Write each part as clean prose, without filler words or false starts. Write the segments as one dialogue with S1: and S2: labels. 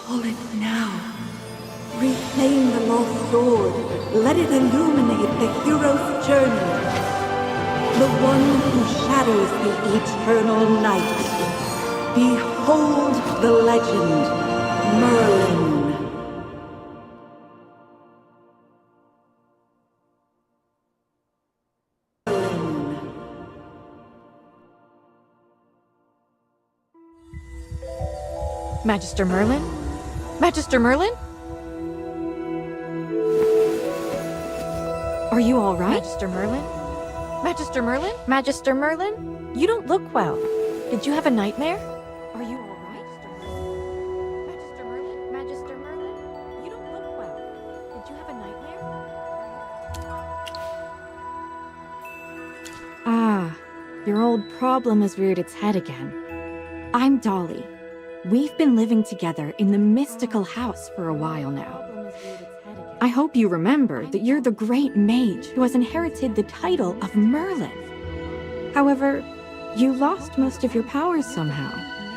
S1: Call it now. Reclaim the lost sword. Let it illuminate the hero's journey. The one who shatters the eternal night. Behold the legend, Merlin.
S2: Magister Merlin? Magister Merlin? Are you all right? Magister Merlin? Magister Merlin? Magister Merlin? You don't look well. Did you have a nightmare? Are you all right? Magister Merlin? Magister Merlin? You don't look well. Did you have a nightmare? Ah, your old problem has reared its head again. I'm Dolly. We've been living together in the mystical house for a while now. I hope you remember that you're the great mage who has inherited the title of Merlin. However, you lost most of your powers somehow.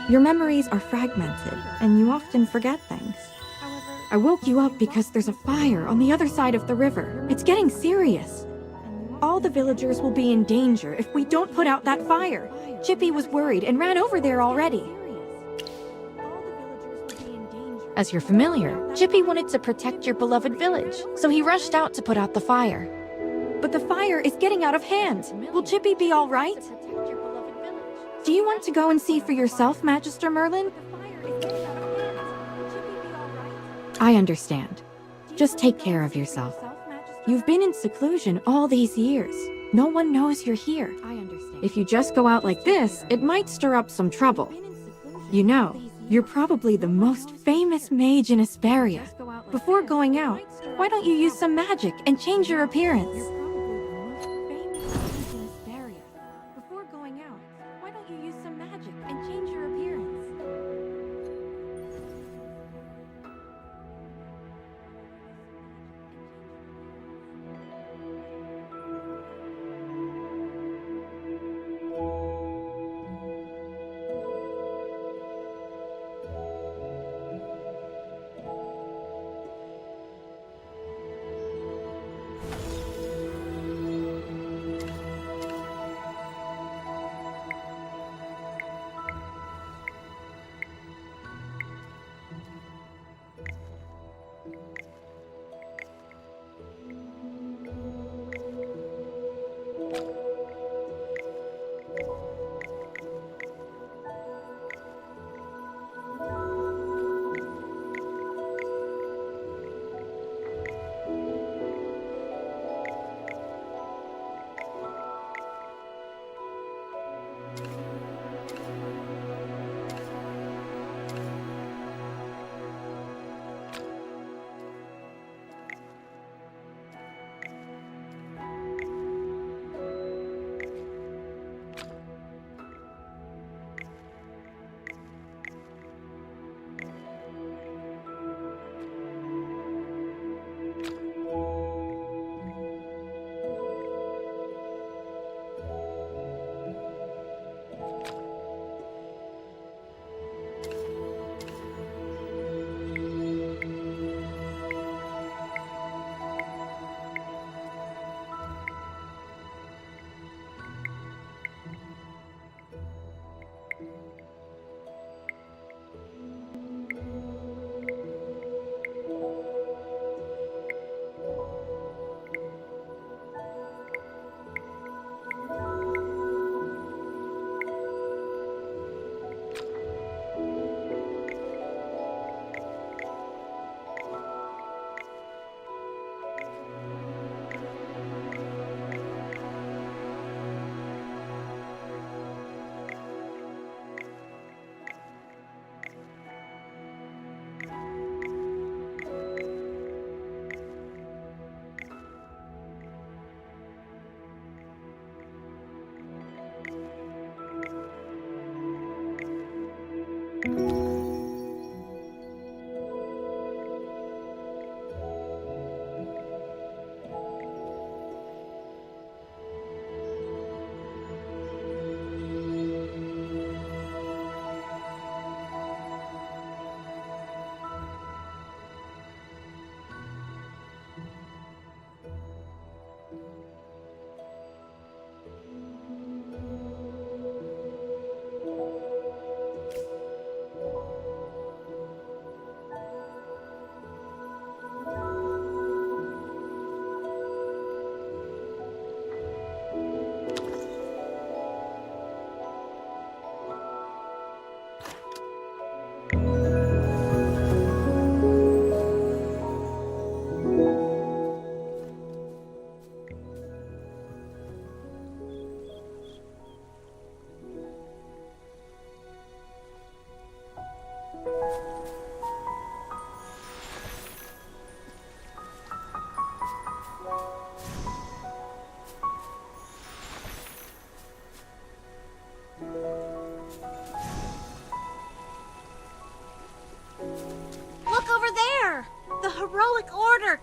S2: Your memories are fragmented, and you often forget things. I woke you up because there's a fire on the other side of the river. It's getting serious. All the villagers will be in danger if we don't put out that fire. Chippy was worried and ran over there already. As you're familiar, Chippy wanted to protect your beloved village, so he rushed out to put out the fire. But the fire is getting out of hand. Will Chippy be all right? Do you want to go and see for yourself, Magister Merlin? I understand. Just take care of yourself. You've been in seclusion all these years. No one knows you're here. If you just go out like this, it might stir up some trouble. You know, you're probably the most famous mage in Asperia. Before going out, why don't you use some magic and change your appearance? Before going out, why don't you use some magic and change your appearance?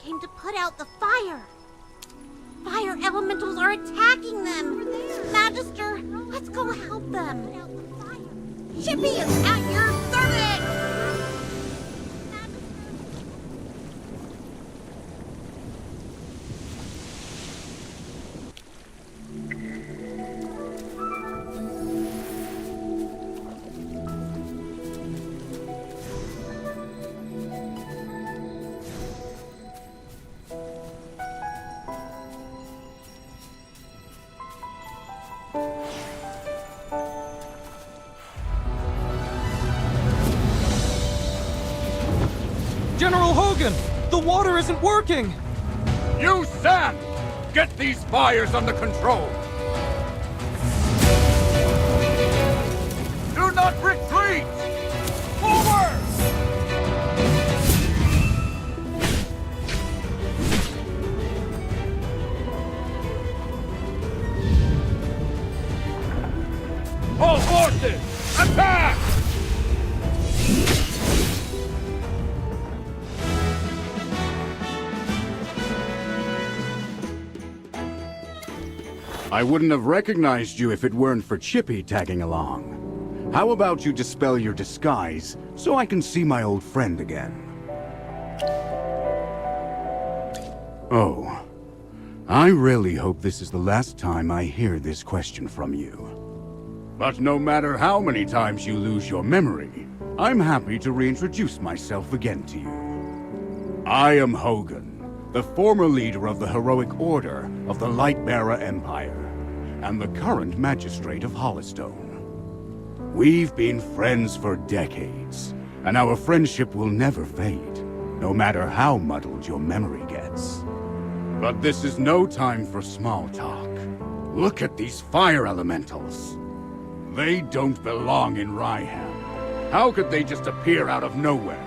S3: came to put out the fire. Fire elementals are attacking them. Magister, let's go help them. Chippy is at your service!
S4: General Hogan! The water isn't working!
S5: You Sam! Get these fires under control! Do not retreat! Forward! All forces, attack!
S6: I wouldn't have recognized you if it weren't for Chippy tagging along. How about you dispel your disguise so I can see my old friend again? Oh. I really hope this is the last time I hear this question from you. But no matter how many times you lose your memory, I'm happy to reintroduce myself again to you. I am Hogan, the former leader of the heroic order of the Lightbearer Empire, and the current magistrate of Hollowstone. We've been friends for decades, and our friendship will never fade, no matter how muddled your memory gets. But this is no time for small talk. Look at these fire elementals. They don't belong in Ryham. How could they just appear out of nowhere?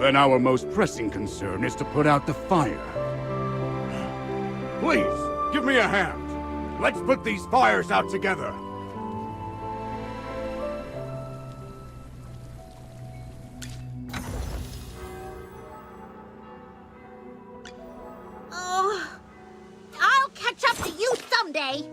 S6: Then our most pressing concern is to put out the fire. Please, give me a hand. Let's put these fires out together.
S3: Oh, I'll catch up to you someday.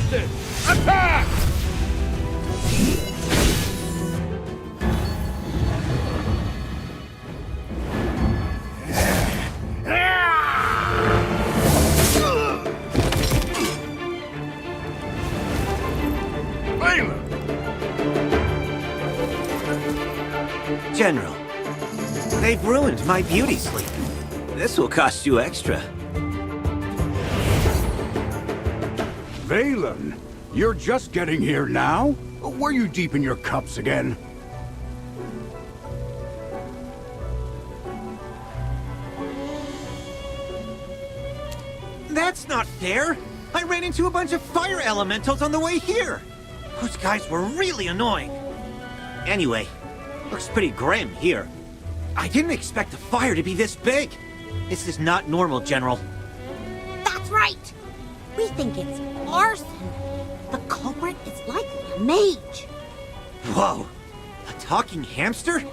S5: forces! Attack! Valen!
S7: General, they've ruined my beauty sleep. This will cost you extra.
S6: Valen, you're just getting here now? Were you deep in your cups again?
S7: That's not fair! I ran into a bunch of fire elementals on the way here! Those guys were really annoying. Anyway, looks pretty grim here. I didn't expect the fire to be this big. This is not normal, General.
S3: That's right. We think it's arson. The culprit is likely a mage.
S7: Whoa! A talking hamster?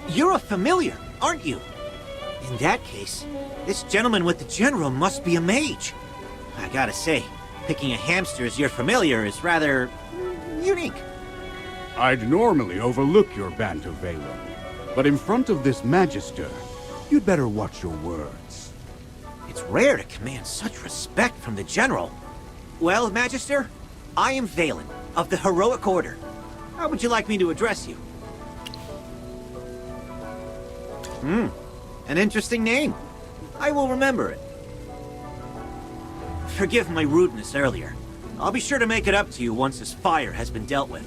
S7: You're a familiar, aren't you? In that case, this gentleman with the General must be a mage. I gotta say, picking a hamster as your familiar is rather unique.
S6: I'd normally overlook your banter, Valen. But in front of this Magister, you'd better watch your words.
S7: It's rare to command such respect from the General. Well, Magister, I am Valen, of the Heroic Order. How would you like me to address you? An interesting name. I will remember it. Forgive my rudeness earlier. I'll be sure to make it up to you once this fire has been dealt with.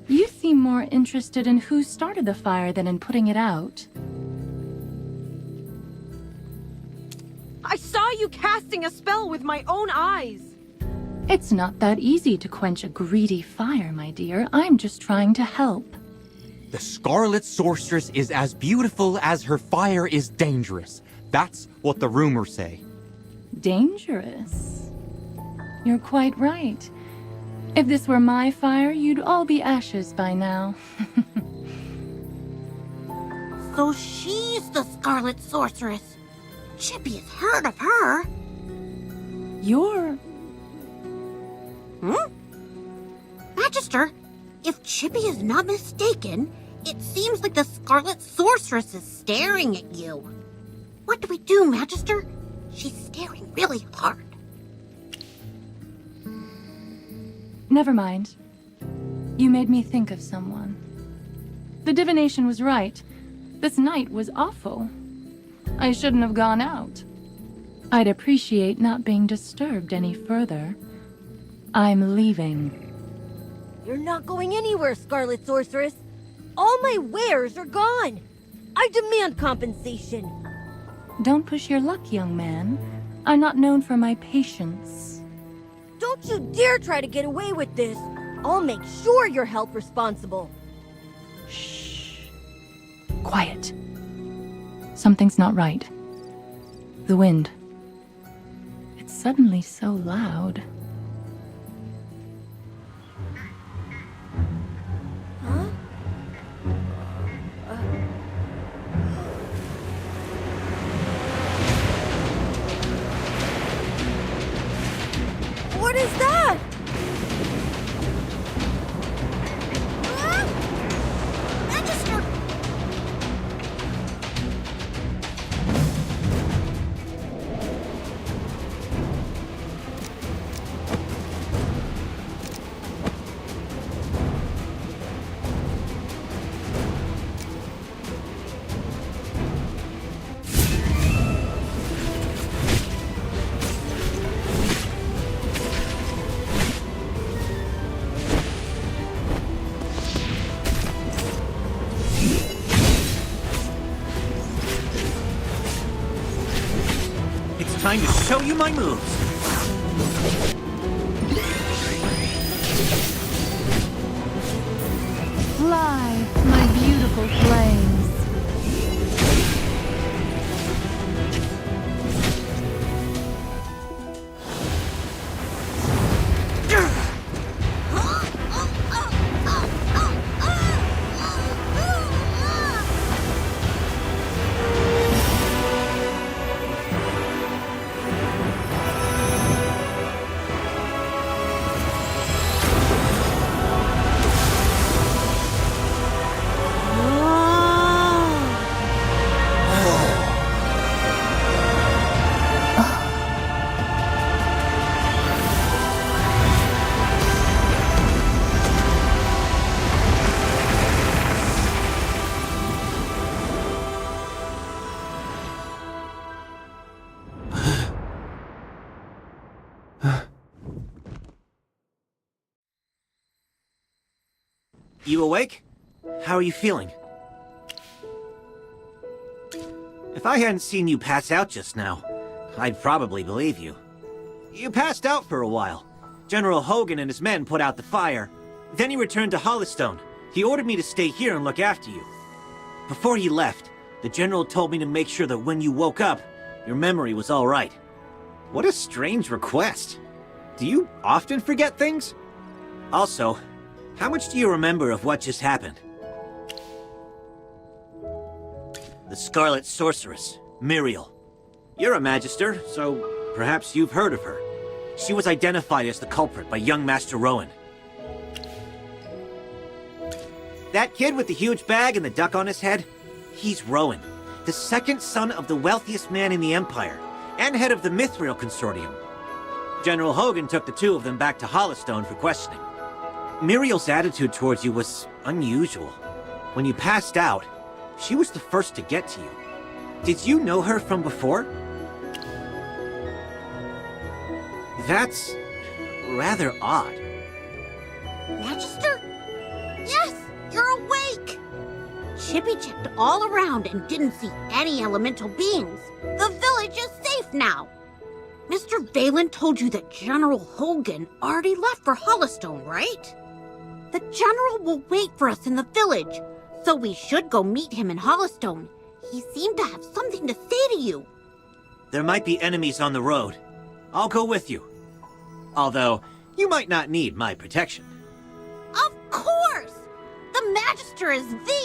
S2: You seem more interested in who started the fire than in putting it out.
S8: I saw you casting a spell with my own eyes.
S2: It's not that easy to quench a greedy fire, my dear. I'm just trying to help.
S9: The Scarlet Sorceress is as beautiful as her fire is dangerous. That's what the rumors say.
S2: Dangerous? You're quite right. If this were my fire, you'd all be ashes by now.
S3: So she's the Scarlet Sorceress. Chippy has heard of her.
S2: You're...
S3: Magister, if Chippy is not mistaken, it seems like the Scarlet Sorceress is staring at you. What do we do, Magister? She's staring really hard.
S2: Never mind. You made me think of someone. The divination was right. This night was awful. I shouldn't have gone out. I'd appreciate not being disturbed any further. I'm leaving.
S8: You're not going anywhere, Scarlet Sorceress. All my wares are gone. I demand compensation.
S2: Don't push your luck, young man. I'm not known for my patience.
S8: Don't you dare try to get away with this. I'll make sure you're held responsible.
S2: Shh. Quiet. Something's not right. The wind. It's suddenly so loud.
S7: Time to show you my moves.
S10: Fly, my beautiful flames.
S7: You awake? How are you feeling? If I hadn't seen you pass out just now, I'd probably believe you. You passed out for a while. General Hogan and his men put out the fire. Then he returned to Hollystone. He ordered me to stay here and look after you. Before he left, the General told me to make sure that when you woke up, your memory was all right. What a strange request. Do you often forget things? Also, how much do you remember of what just happened? The Scarlet Sorceress, Muriel. You're a Magister, so perhaps you've heard of her. She was identified as the culprit by young Master Rowan. That kid with the huge bag and the duck on his head? He's Rowan, the second son of the wealthiest man in the Empire, and head of the Mithril Consortium. General Hogan took the two of them back to Hollystone for questioning. Muriel's attitude towards you was unusual. When you passed out, she was the first to get to you. Did you know her from before? That's rather odd.
S3: Magister? Yes, you're awake! Chippy checked all around and didn't see any elemental beings. The village is safe now. Mr. Valen told you that General Hogan already left for Hollystone, right? The General will wait for us in the village, so we should go meet him in Hollystone. He seemed to have something to say to you.
S7: There might be enemies on the road. I'll go with you. Although, you might not need my protection.
S3: Of course! The Magister is the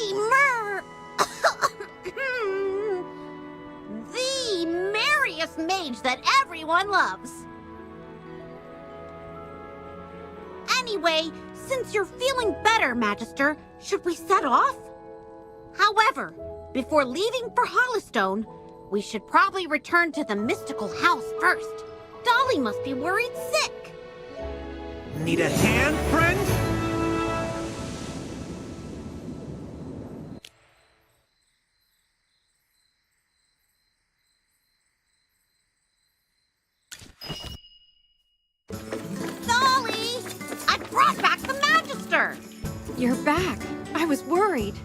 S3: merriest mage that everyone loves. Anyway, since you're feeling better, Magister, should we set off? However, before leaving for Hollystone, we should probably return to the mystical house first. Dolly must be worried sick.
S7: Need a hand, friend?
S3: Dolly! I brought back the Magister!
S2: You're back. I was worried.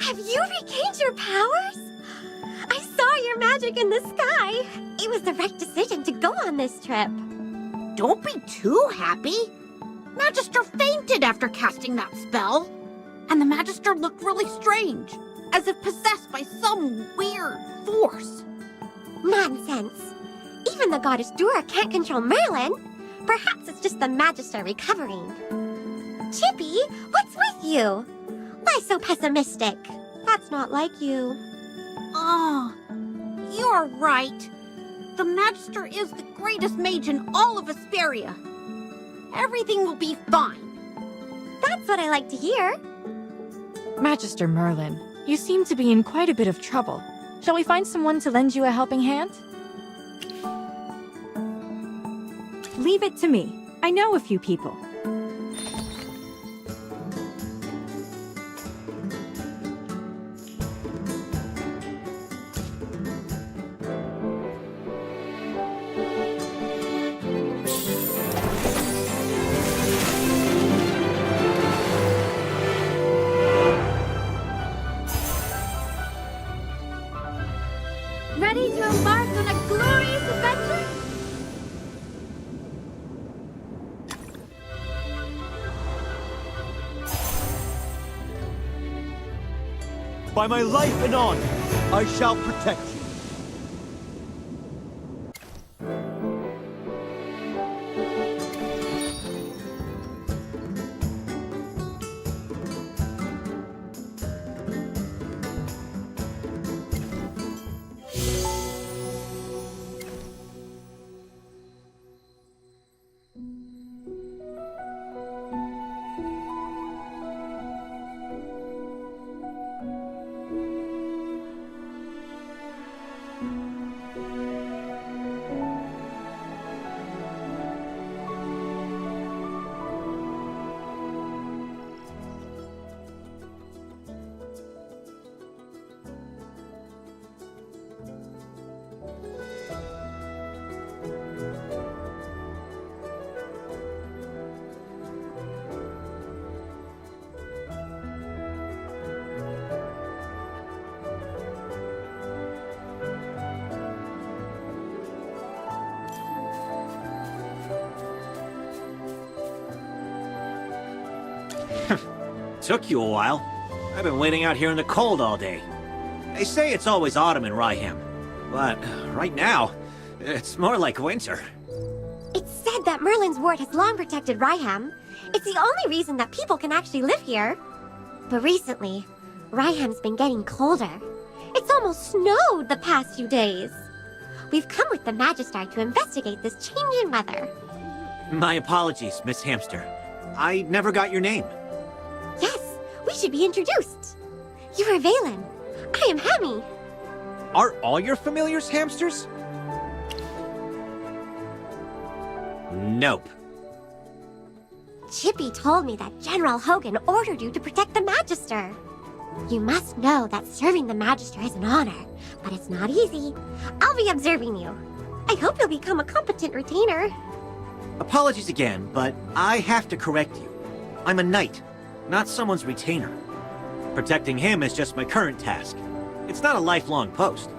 S11: Have you regained your powers? I saw your magic in the sky. It was the right decision to go on this trip.
S3: Don't be too happy. Magister fainted after casting that spell. And the Magister looked really strange, as if possessed by some weird force.
S11: Nonsense. Even the goddess Dura can't control Merlin. Perhaps it's just the Magister recovering. Chippy, what's with you? Why so pessimistic? That's not like you.
S3: Oh, you're right. The Magister is the greatest mage in all of Asperia. Everything will be fine.
S11: That's what I like to hear.
S2: Magister Merlin, you seem to be in quite a bit of trouble. Shall we find someone to lend you a helping hand? Leave it to me. I know a few people.
S11: Ready to embark on a glorious adventure?
S7: By my life and honor, I shall protect you. Took you a while. I've been waiting out here in the cold all day. They say it's always autumn in Ryham, but right now, it's more like winter.
S11: It's said that Merlin's ward has long protected Ryham. It's the only reason that people can actually live here. But recently, Ryham's been getting colder. It's almost snowed the past few days. We've come with the Magister to investigate this change in weather.
S7: My apologies, Miss Hamster. I never got your name.
S11: Yes, we should be introduced. You are Valen. I am Hammy.
S7: Are all your familiars hamsters? Nope.
S11: Chippy told me that General Hogan ordered you to protect the Magister. You must know that serving the Magister is an honor, but it's not easy. I'll be observing you. I hope you'll become a competent retainer.
S7: Apologies again, but I have to correct you. I'm a knight, not someone's retainer. Protecting him is just my current task. It's not a lifelong post.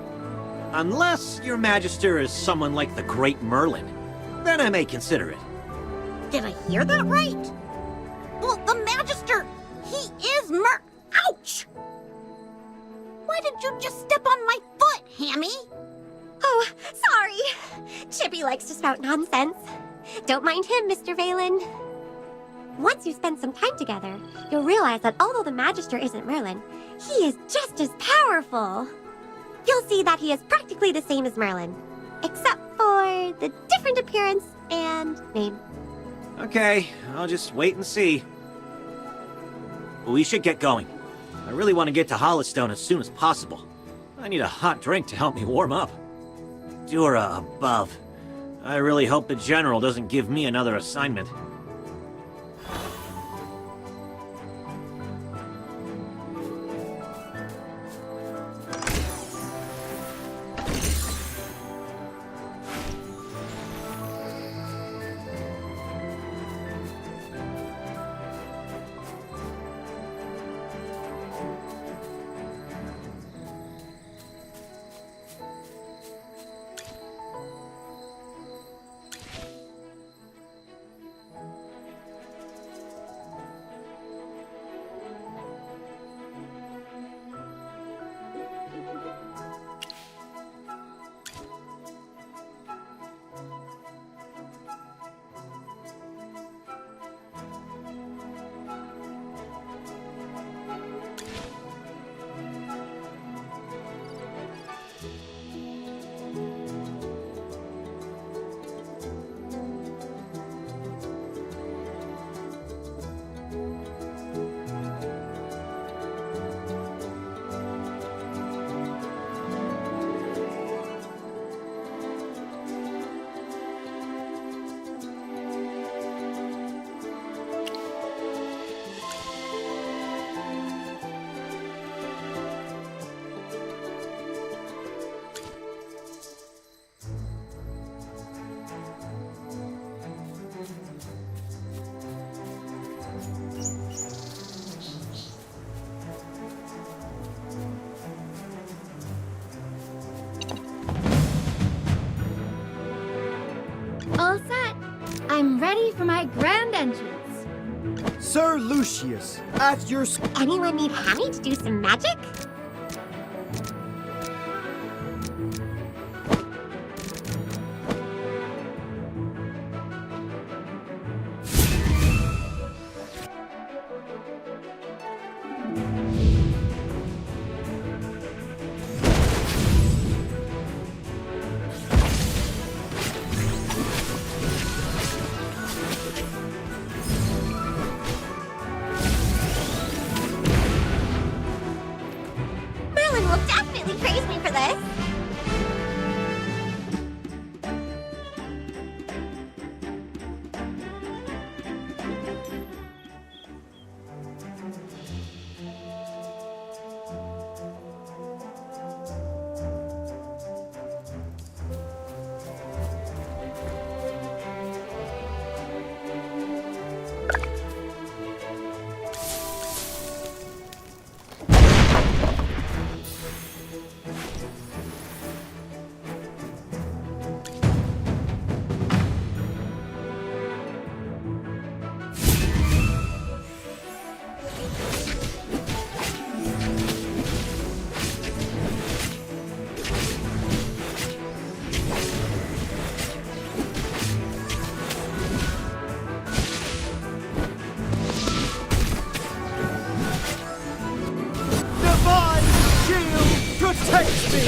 S7: Unless your Magister is someone like the Great Merlin, then I may consider it.
S3: Did I hear that right? Well, the Magister, he is Ouch! Why did you just step on my foot, Hammy?
S11: Oh, sorry. Chippy likes to spout nonsense. Don't mind him, Mr. Valen. Once you spend some time together, you'll realize that although the Magister isn't Merlin, he is just as powerful. You'll see that he is practically the same as Merlin, except for the different appearance and name.
S7: Okay, I'll just wait and see. We should get going. I really want to get to Hollowstone as soon as possible. I need a hot drink to help me warm up. Dura above. I really hope the General doesn't give me another assignment.
S10: I'm ready for my grand entrance.
S12: Sir Lucius, at your...
S11: Anyone need Hammy to do some magic? Merlin will definitely praise me for this.
S12: Divine shield protects me!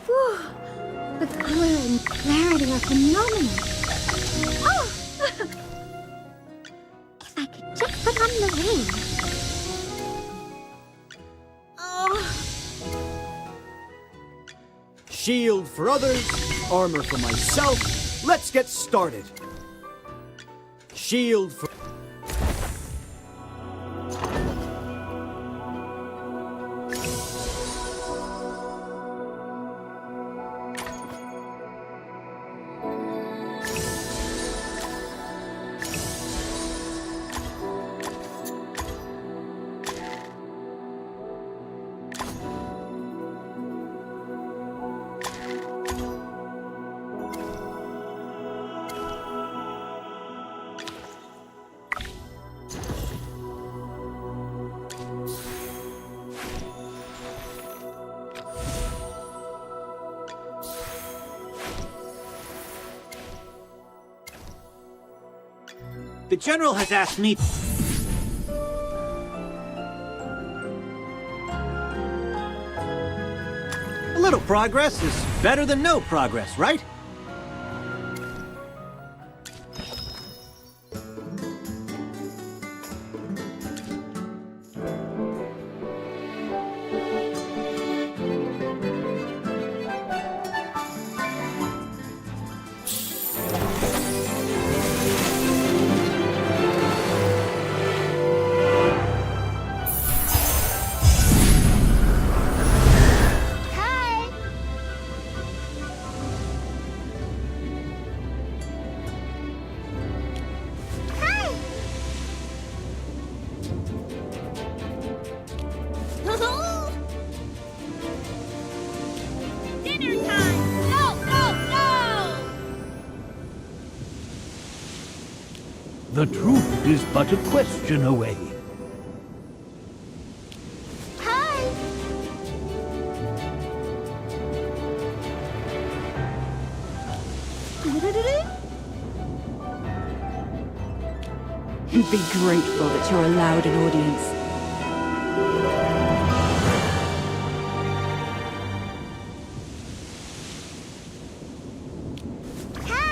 S11: Whew. The color and clarity are phenomenal. Oh! If I could just put on the ring. Oh.
S12: Shield for others, armor for myself. Let's get started. Shield for...
S7: The General has asked me... A little progress is better than no progress, right?
S13: The truth is but a question away.
S11: Hi!
S2: Be grateful that you're allowed an audience.
S11: Hi!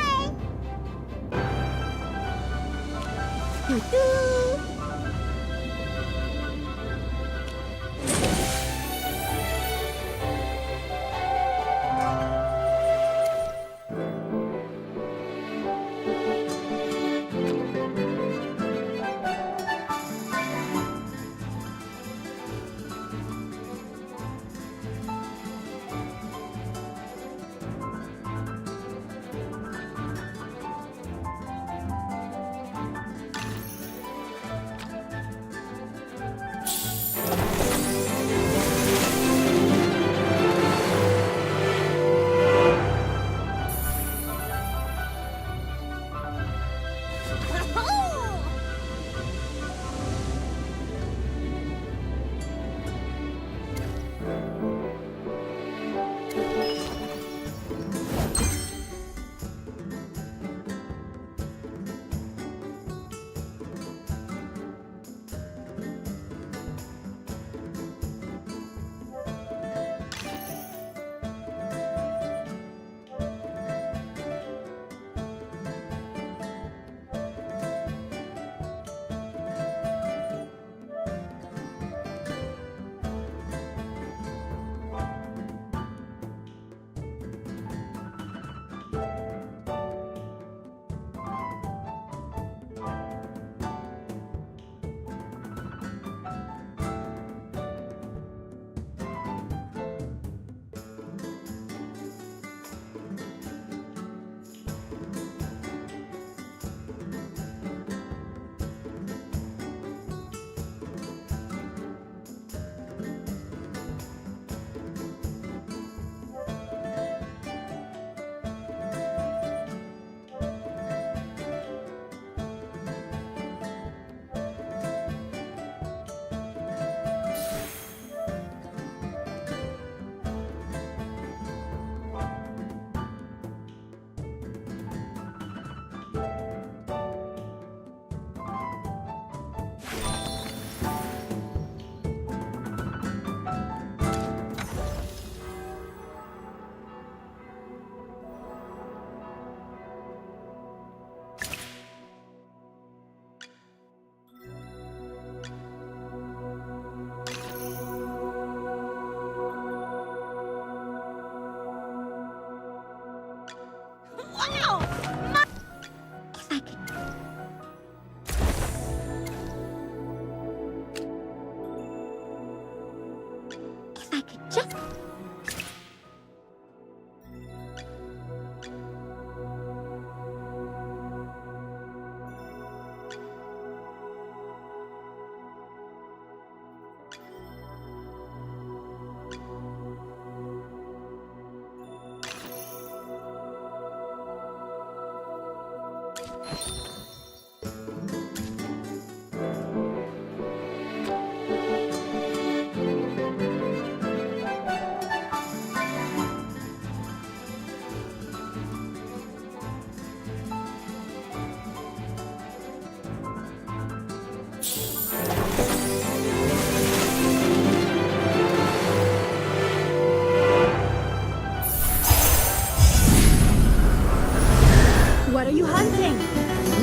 S2: What are you hunting?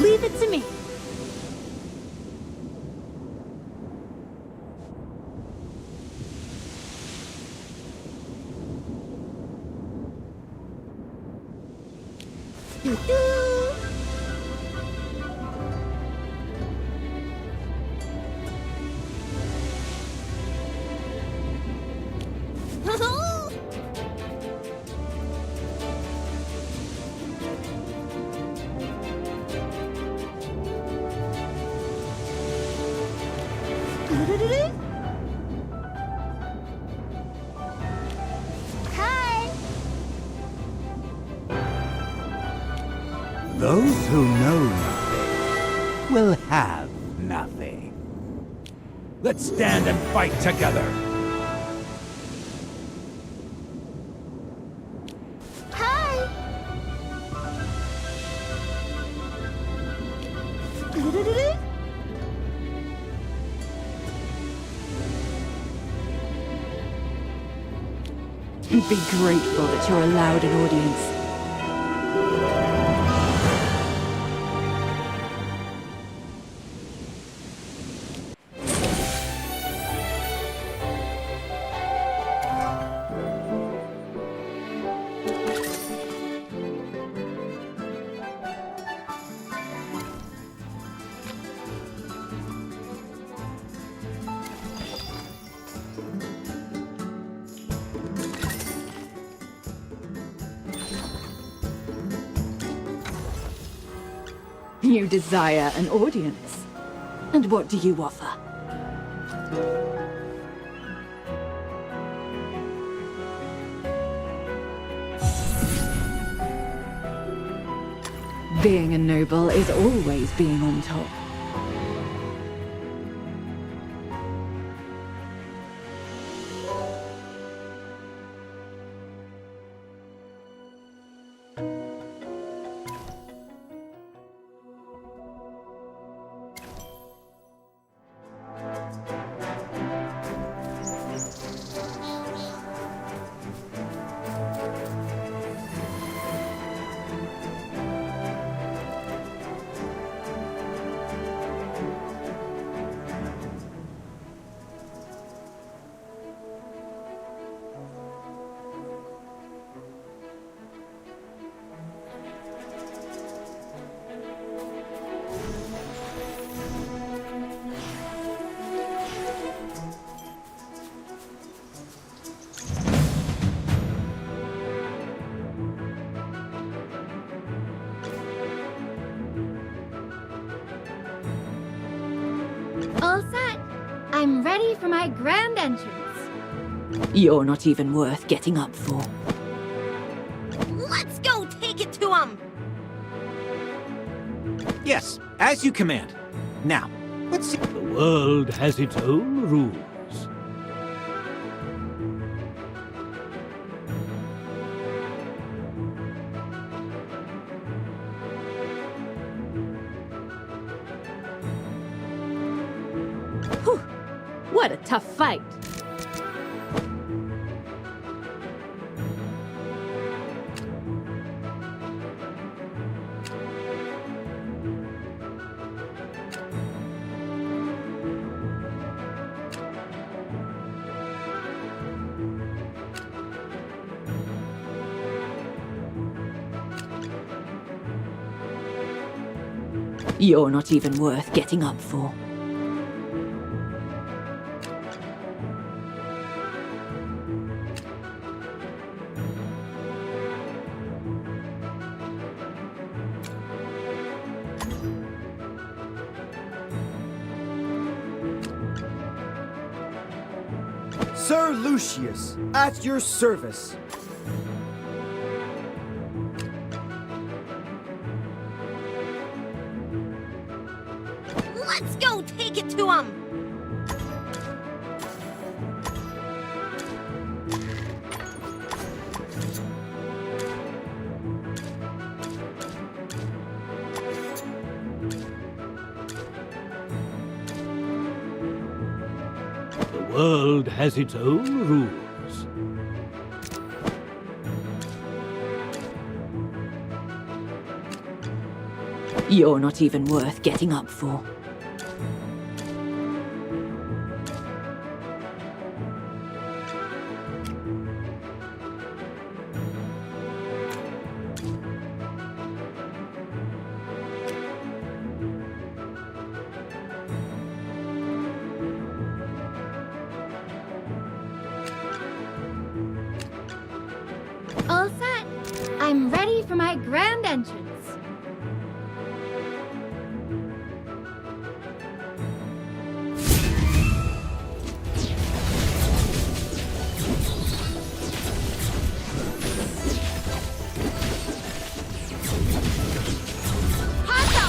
S2: Leave it to me.
S13: Those who know nothing will have nothing. Let's stand and fight together.
S11: Hi!
S2: Be grateful that you're allowed an audience. You desire an audience. And what do you offer? Being a noble is always being on top.
S10: All set. I'm ready for my grand entrance.
S2: You're not even worth getting up for.
S3: Let's go take it to him!
S7: Yes, as you command. Now, let's see.
S13: The world has its own rules.
S2: Whew. What a tough fight. You're not even worth getting up for.
S12: Sir Lucius, at your service.
S3: Let's go take it to him!
S13: The world has its own rules.
S2: You're not even worth getting up for.
S10: All set. I'm ready for my grand entrance.
S3: Let's go!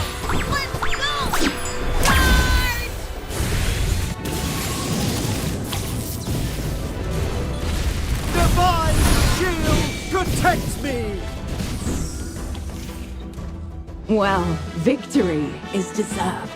S12: protect me!
S2: Well, victory is deserved.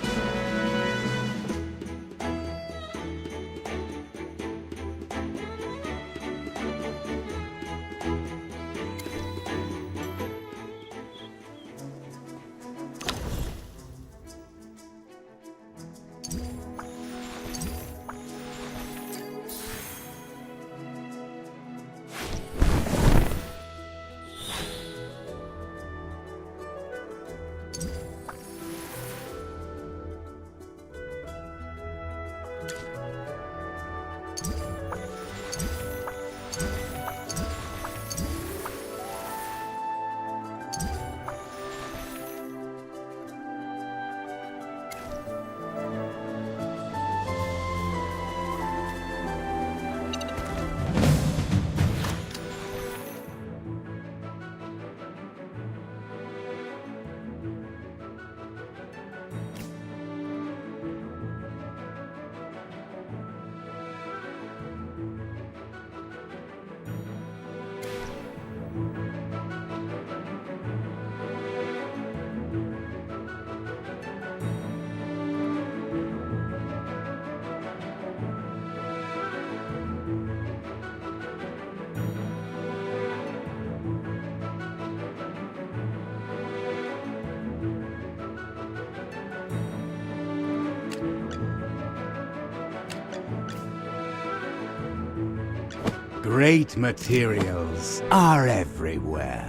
S6: Great materials are everywhere.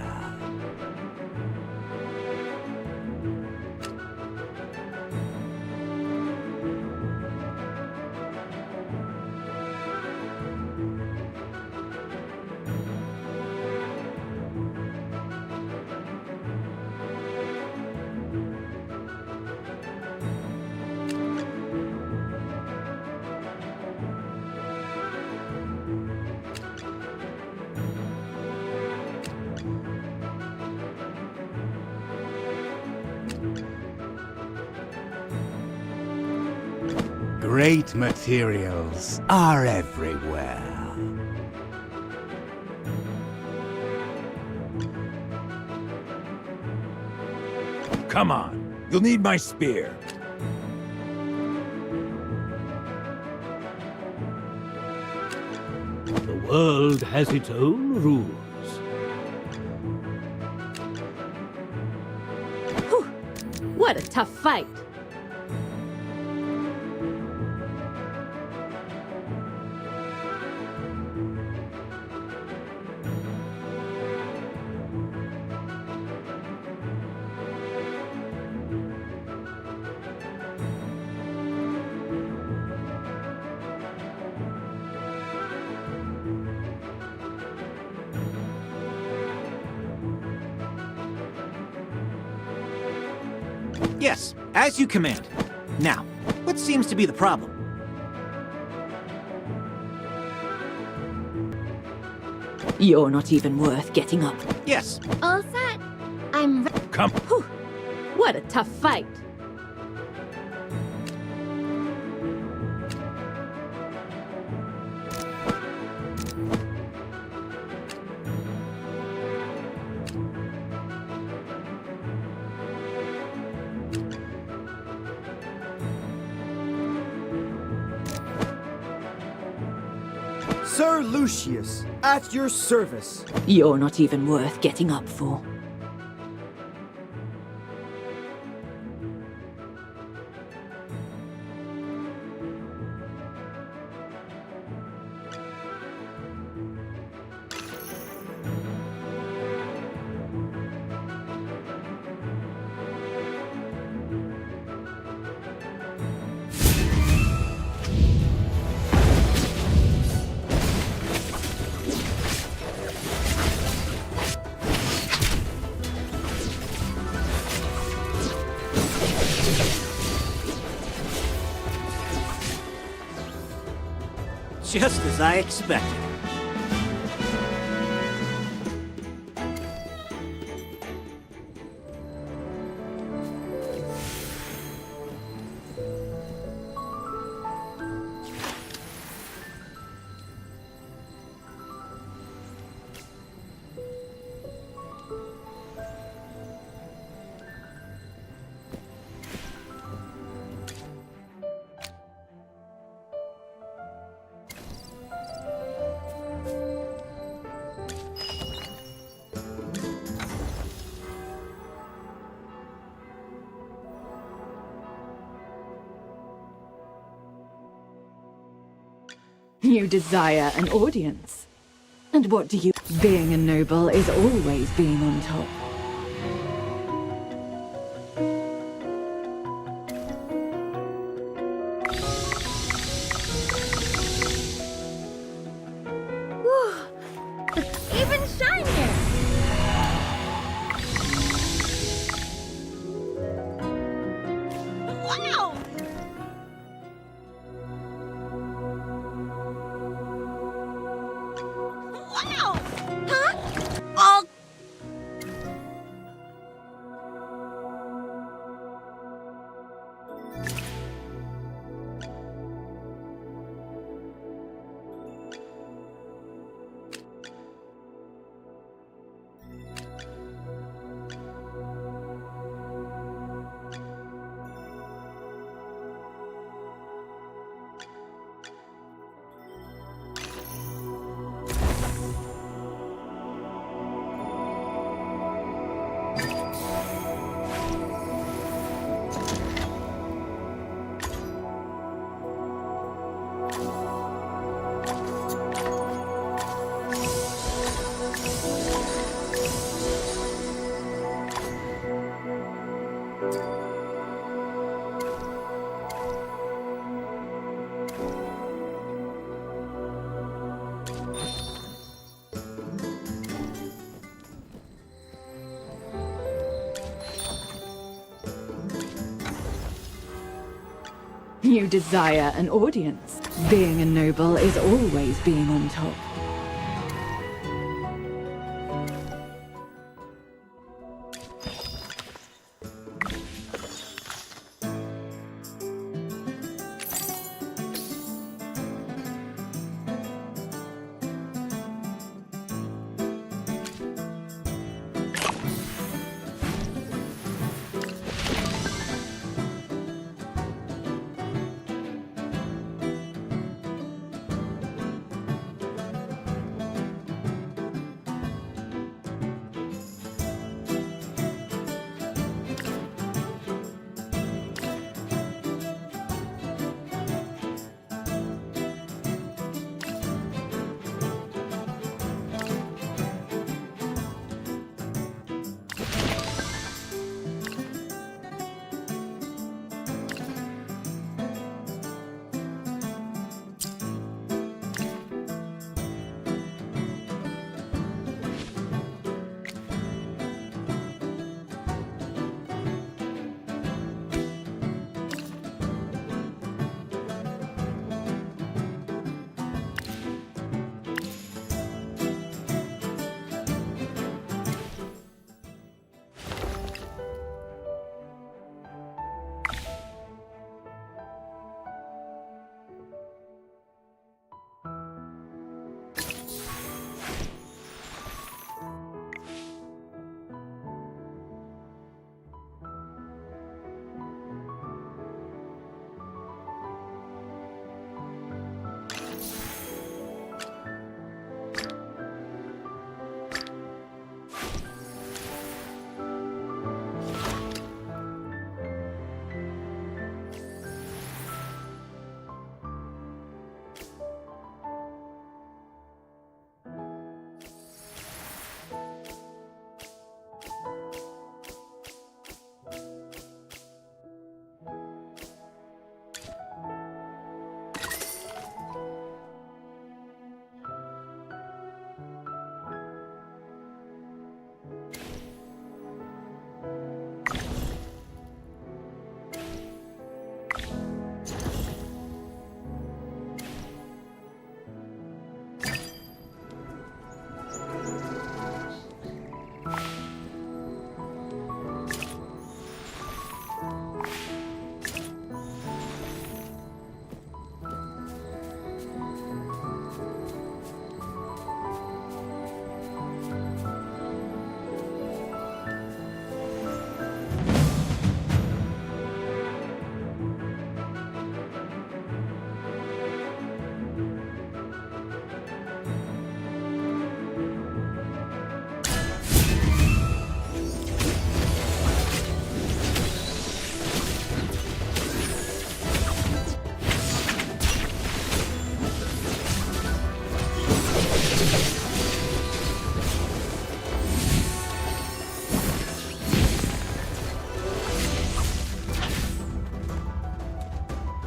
S6: Great materials are everywhere.
S13: Come on, you'll need my spear.
S14: The world has its own rules.
S2: Whew. What a tough fight.
S7: Yes, as you command. Now, what seems to be the problem?
S2: You're not even worth getting up.
S7: Yes.
S10: All set. I'm ready.
S13: Come.
S2: Whew. What a tough fight.
S12: Sir Lucius, at your service.
S2: You're not even worth getting up for.
S7: Just as I expected.
S2: You desire an audience. And what do you... Being a noble is always being on top.
S10: Whew. It's even shinier.
S3: Wow! Wow! Huh? Oh!
S2: You desire an audience. Being a noble is always being on top.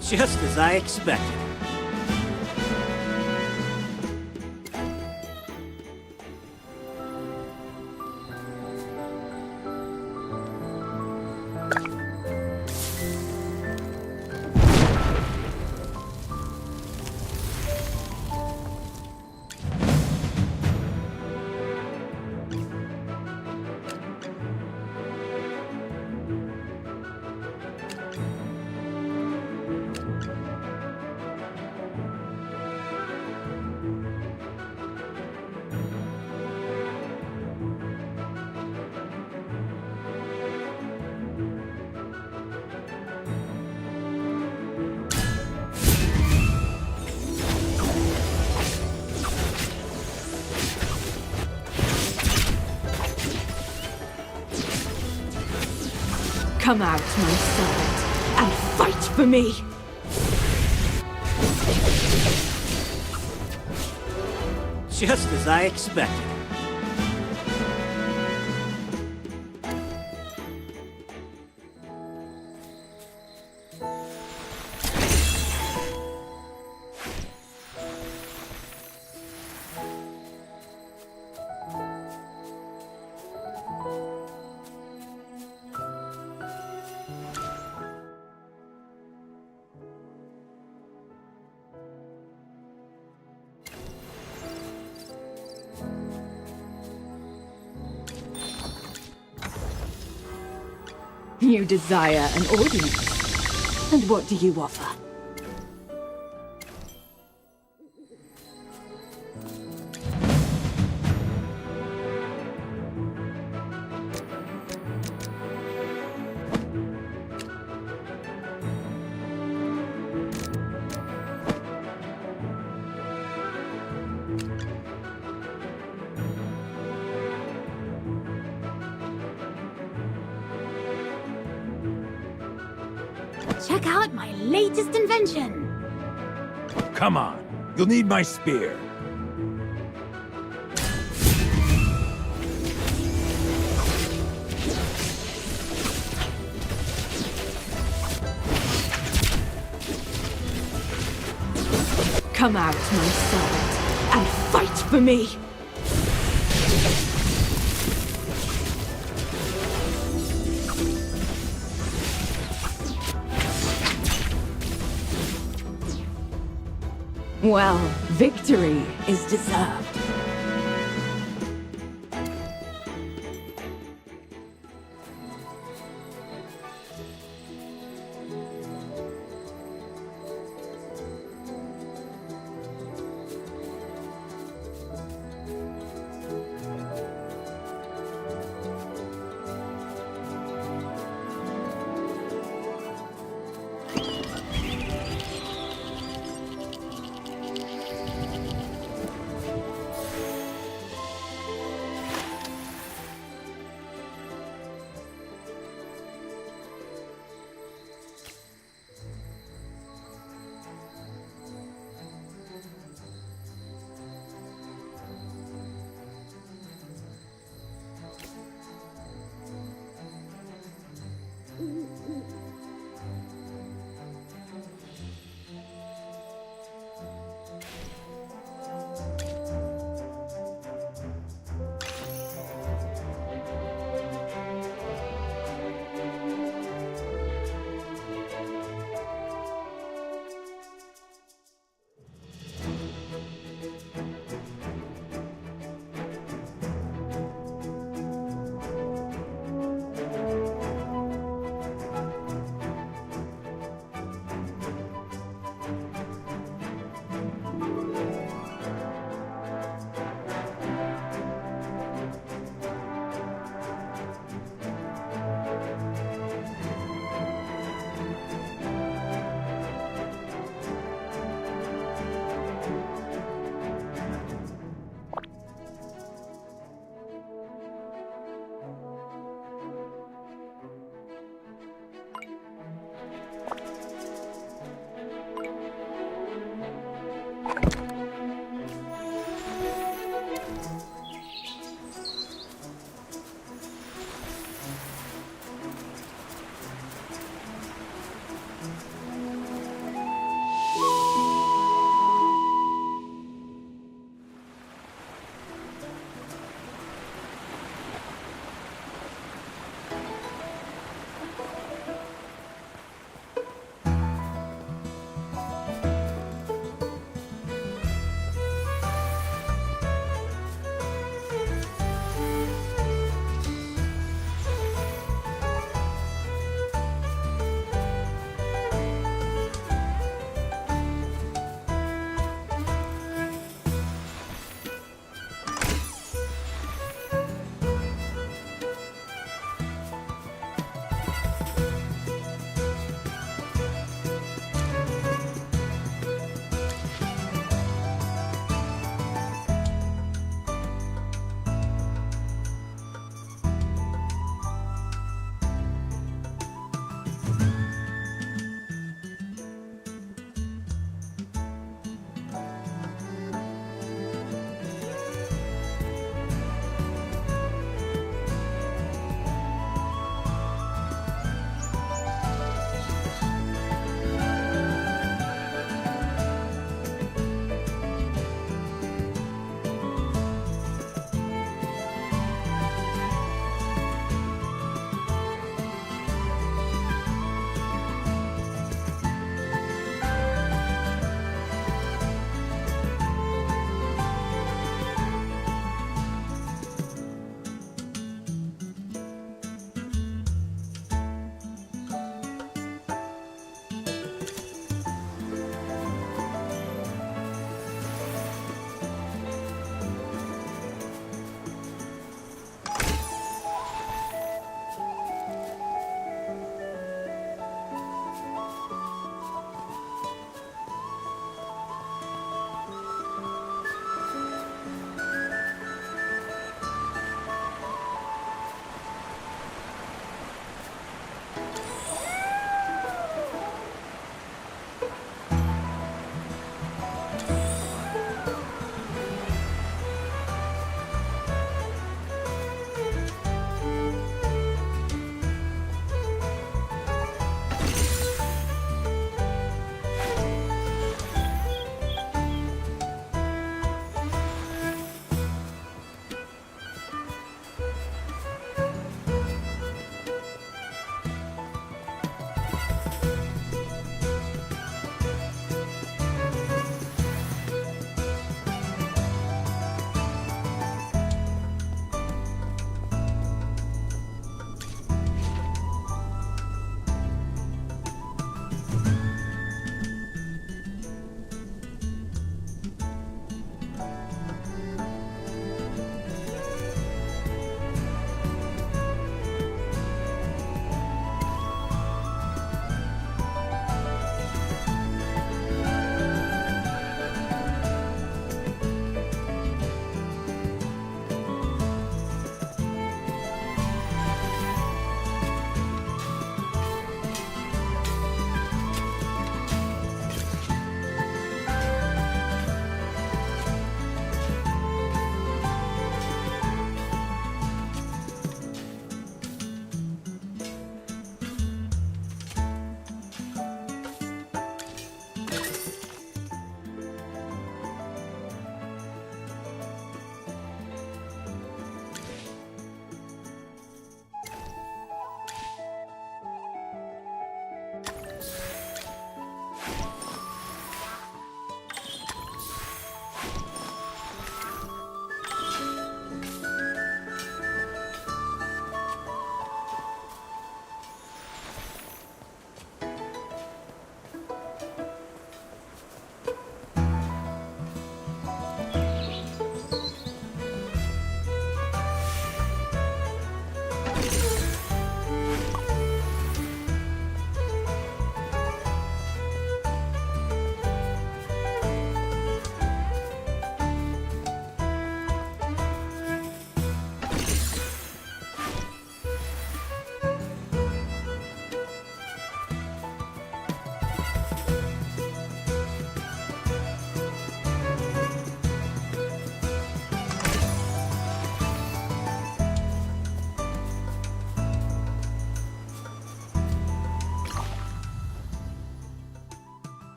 S7: Just as I expected.
S2: Come out, my servant, and fight for me!
S7: Just as I expected.
S2: You desire an audience. And what do you offer?
S10: Check out my latest invention.
S13: Come on, you'll need my spear.
S2: Come out, my servant, and fight for me! Well, victory is deserved.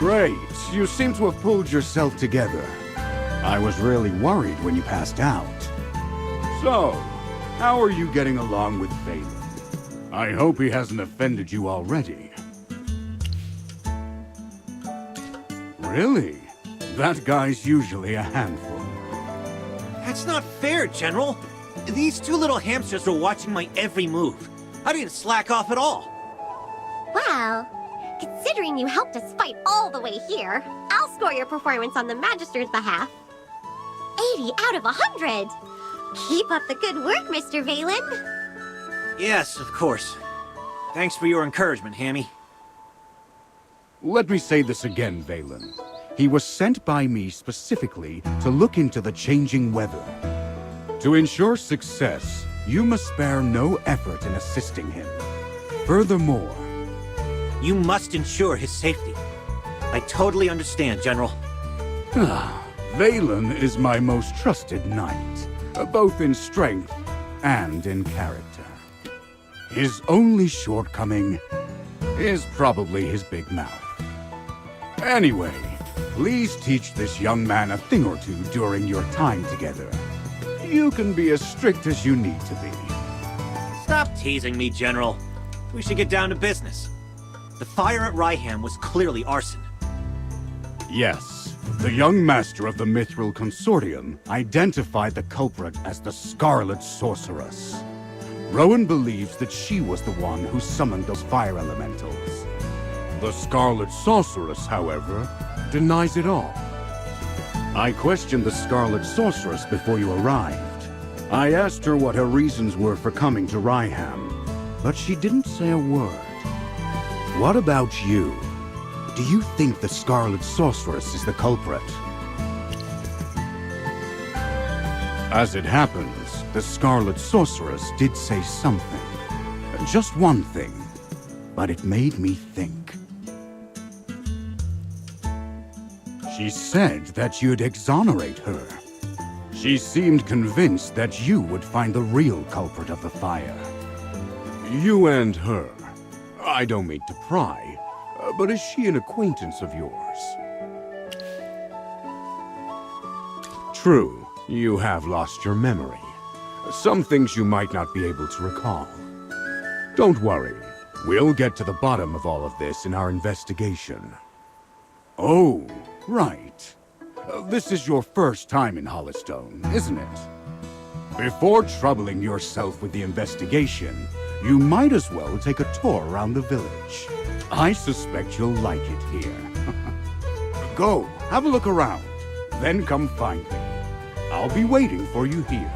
S6: Great. You seem to have pulled yourself together. I was really worried when you passed out. So, how are you getting along with Valen? I hope he hasn't offended you already. Really? That guy's usually a handful.
S7: That's not fair, General. These two little hamsters were watching my every move. I didn't slack off at all.
S11: Well, considering you helped us fight all the way here, I'll score your performance on the Magister's behalf. 80 out of 100! Keep up the good work, Mr. Valen.
S7: Yes, of course. Thanks for your encouragement, Hammy.
S6: Let me say this again, Valen. He was sent by me specifically to look into the changing weather. To ensure success, you must spare no effort in assisting him. Furthermore,
S7: you must ensure his safety. I totally understand, General.
S6: Valen is my most trusted knight, both in strength and in character. His only shortcoming is probably his big mouth. Anyway, please teach this young man a thing or two during your time together. You can be as strict as you need to be.
S7: Stop teasing me, General. We should get down to business. The fire at Ryham was clearly arson.
S6: Yes, the young master of the Mithril Consortium identified the culprit as the Scarlet Sorceress. Rowan believes that she was the one who summoned those fire elementals. The Scarlet Sorceress, however, denies it all. I questioned the Scarlet Sorceress before you arrived. I asked her what her reasons were for coming to Ryham, but she didn't say a word. What about you? Do you think the Scarlet Sorceress is the culprit? As it happens, the Scarlet Sorceress did say something. Just one thing. But it made me think. She said that you'd exonerate her. She seemed convinced that you would find the real culprit of the fire. You and her. I don't mean to pry, but is she an acquaintance of yours? True, you have lost your memory. Some things you might not be able to recall. Don't worry, we'll get to the bottom of all of this in our investigation. Oh, right. This is your first time in Hollystone, isn't it? Before troubling yourself with the investigation, you might as well take a tour around the village. I suspect you'll like it here. Go, have a look around, then come find me. I'll be waiting for you here.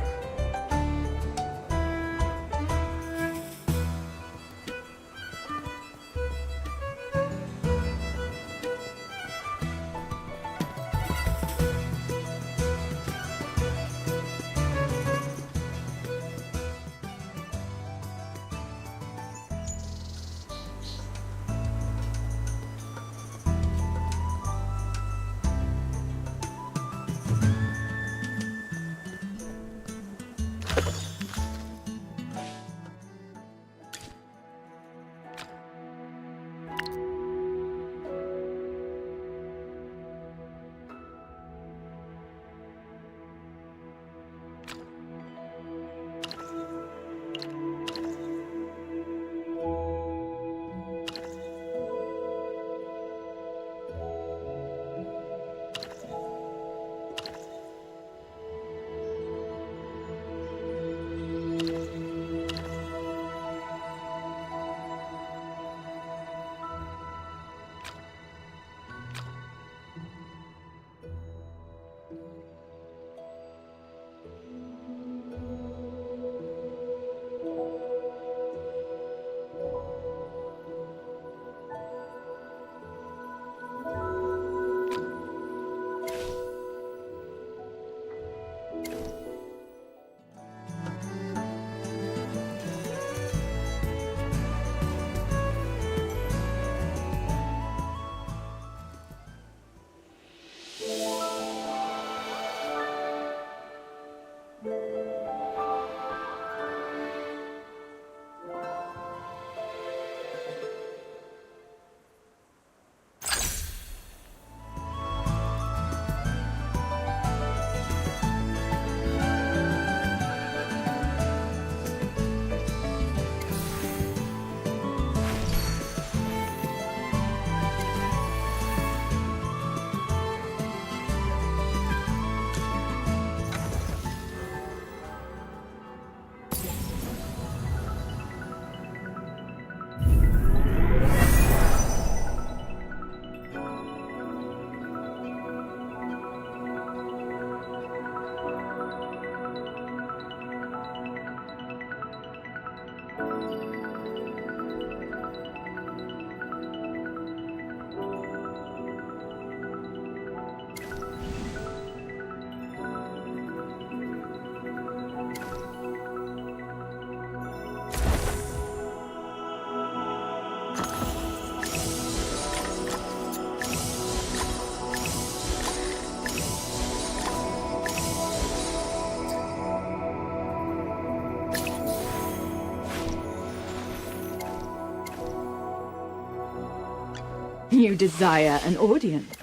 S2: You desire an audience.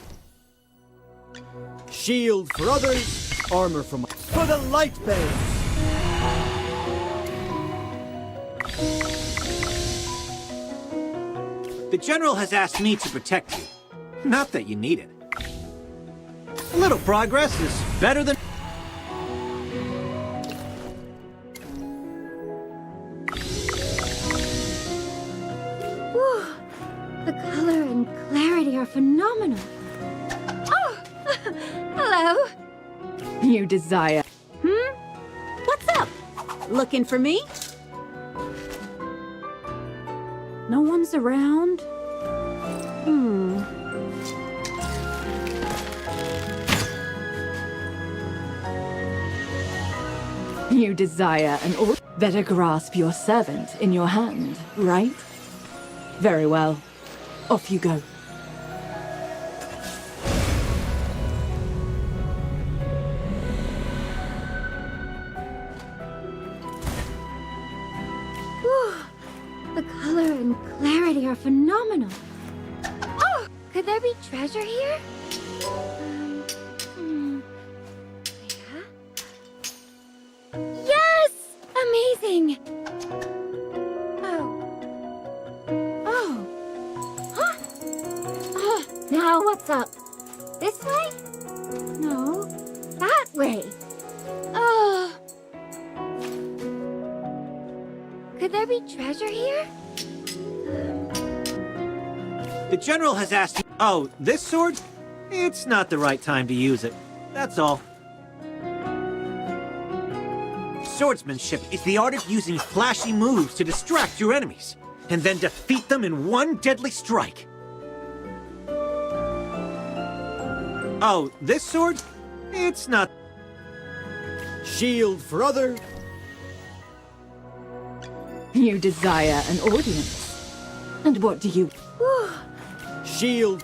S12: Shield for others, armor for my... For the light bearers!
S7: The General has asked me to protect you. Not that you need it. A little progress is better than...
S11: Whew. The color and clarity are phenomenal. Oh! Hello!
S2: You desire.
S1: What's up? Looking for me?
S2: No one's around? You desire an order. Better grasp your servant in your hand, right? Very well. Off you go.
S11: Whew. The color and clarity are phenomenal. Oh! Could there be treasure here? Yeah? Yes! Amazing! Oh. Huh? Now what's up? This way? No. That way. Oh. Could there be treasure here?
S7: The General has asked me... Oh, this sword? It's not the right time to use it. That's all. Swordsmanship is the art of using flashy moves to distract your enemies, and then defeat them in one deadly strike. Oh, this sword? It's not...
S12: Shield for others.
S2: You desire an audience. And what do you...
S12: Shield.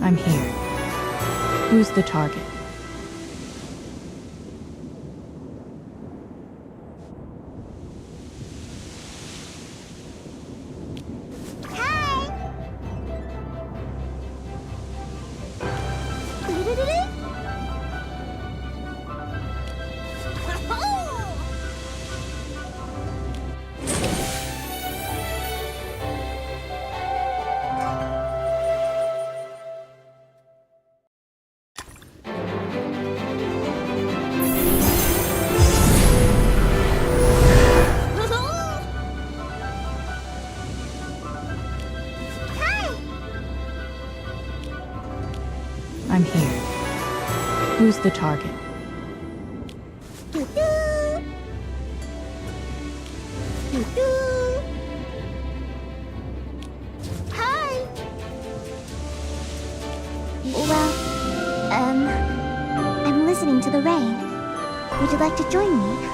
S2: I'm here. Who's the target? I'm here. Who's the target?
S11: Hi! Well, I'm listening to the rain. Would you like to join me?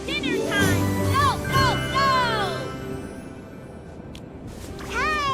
S10: Dinner time! Go, go, go!
S11: Hi!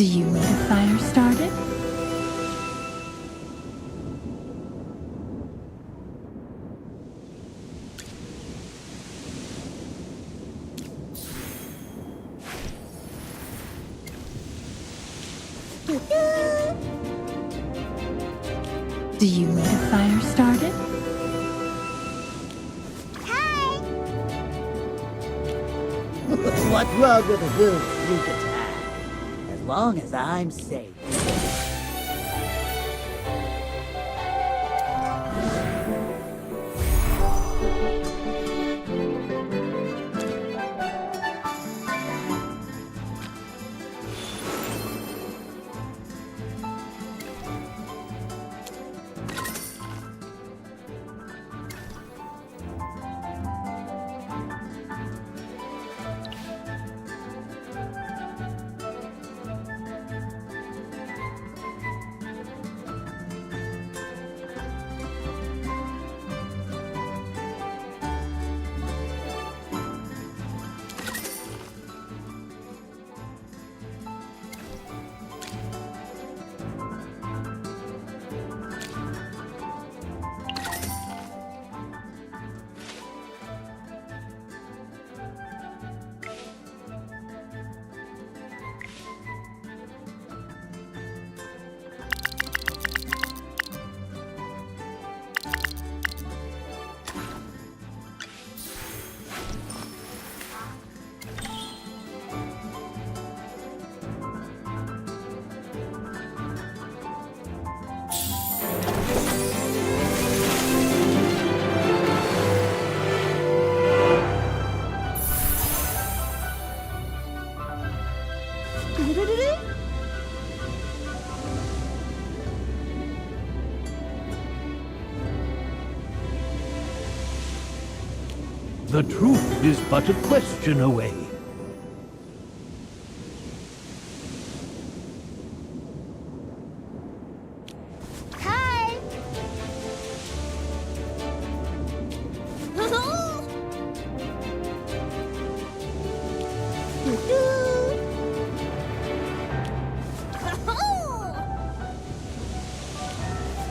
S2: Do you need a fire started? Do you need a fire started?
S13: What's wrong with a good sneak attack? As long as I'm safe.
S14: The truth is but a question away.
S11: Hi!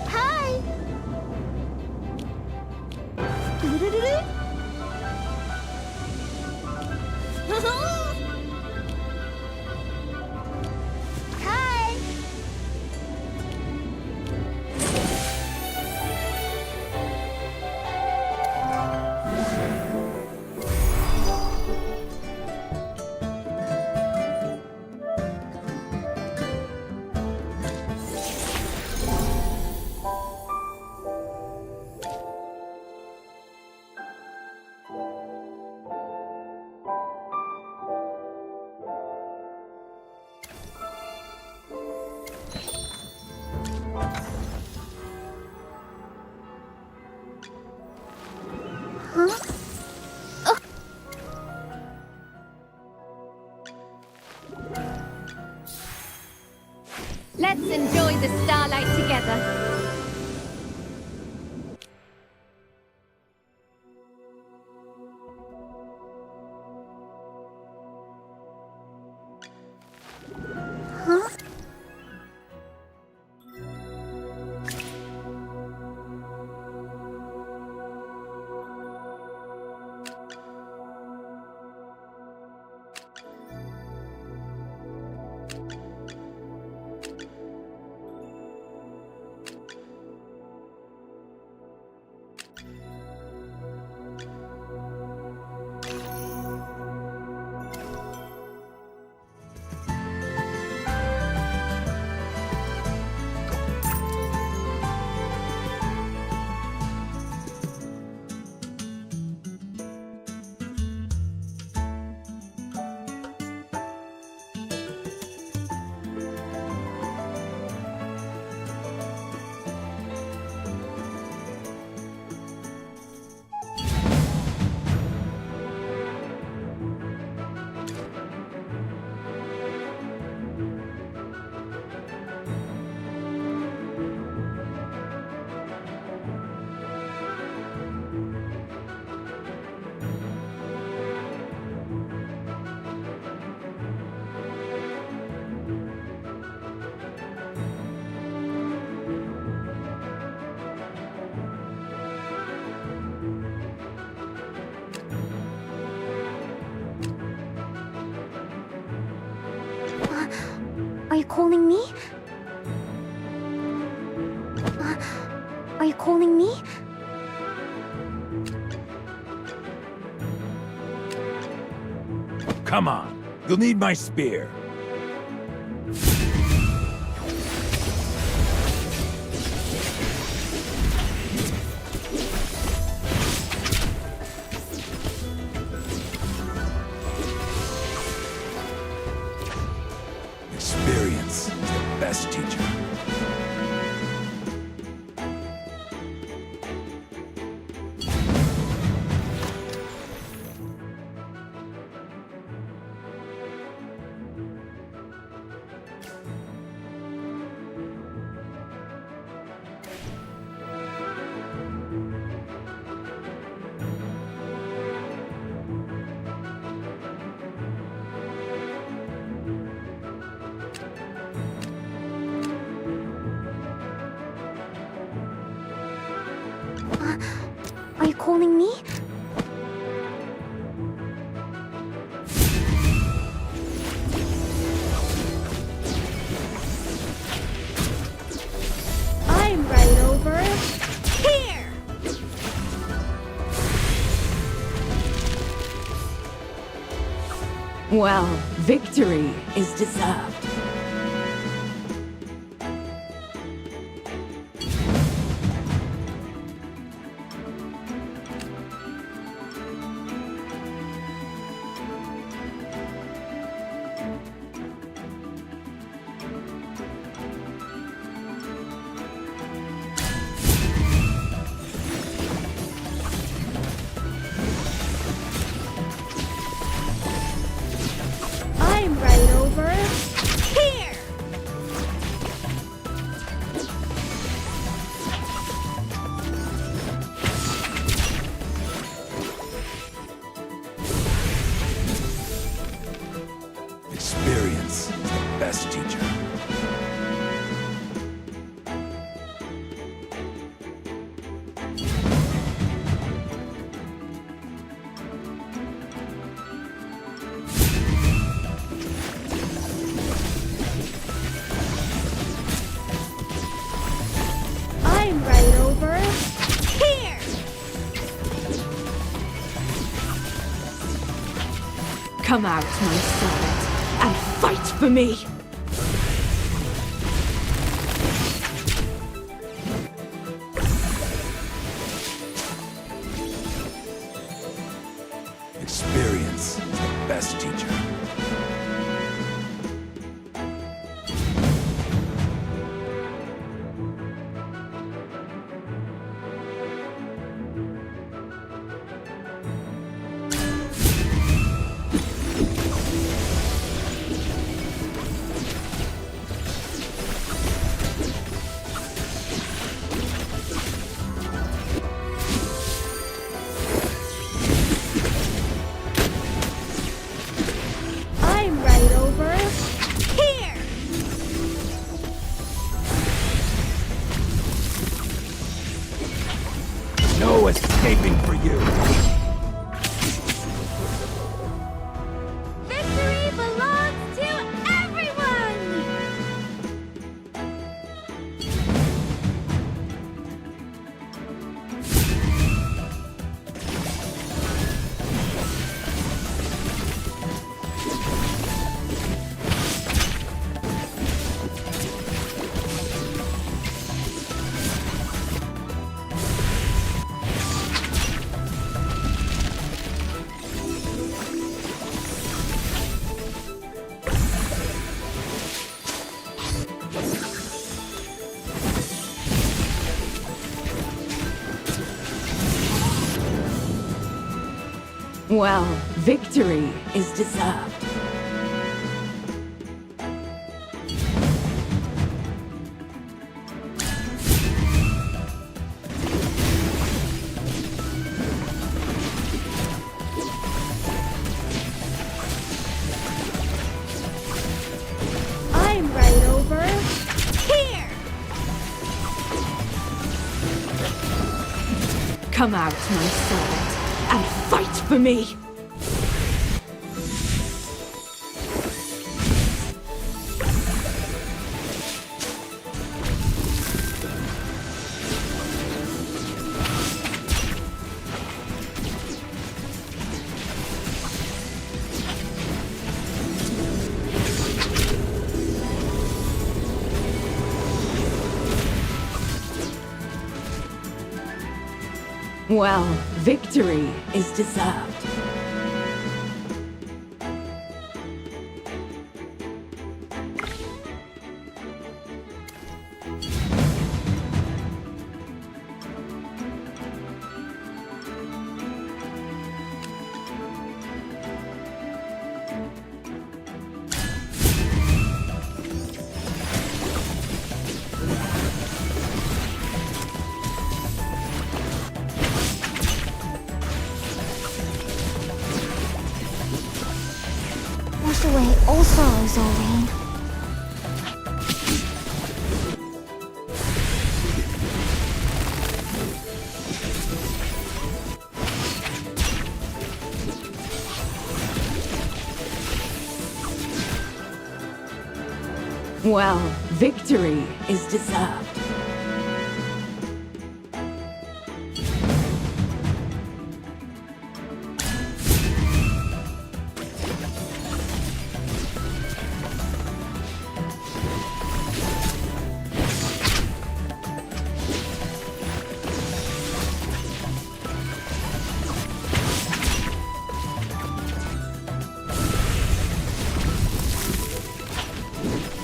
S11: Hi! Hi!
S10: Let's enjoy the starlight together.
S11: Are you calling me? Are you calling me?
S13: Come on, you'll need my spear. Experience is the best teacher.
S11: Are you calling me?
S8: I'm right over here!
S2: Well, victory is deserved.
S8: I'm right over here!
S13: Experience is the best teacher.
S8: I'm right over here!
S2: Come out, my servant, and fight for me!
S13: Experience is the best teacher.
S8: I'm right over here!
S13: No escaping for you.
S10: Victory belongs to everyone!
S2: Well, victory is deserved.
S8: I'm right over here!
S2: Come out, my servant, and fight for me! Well, victory is deserved.
S11: Wash away all sorrows, Olraine.
S2: Well, victory is deserved.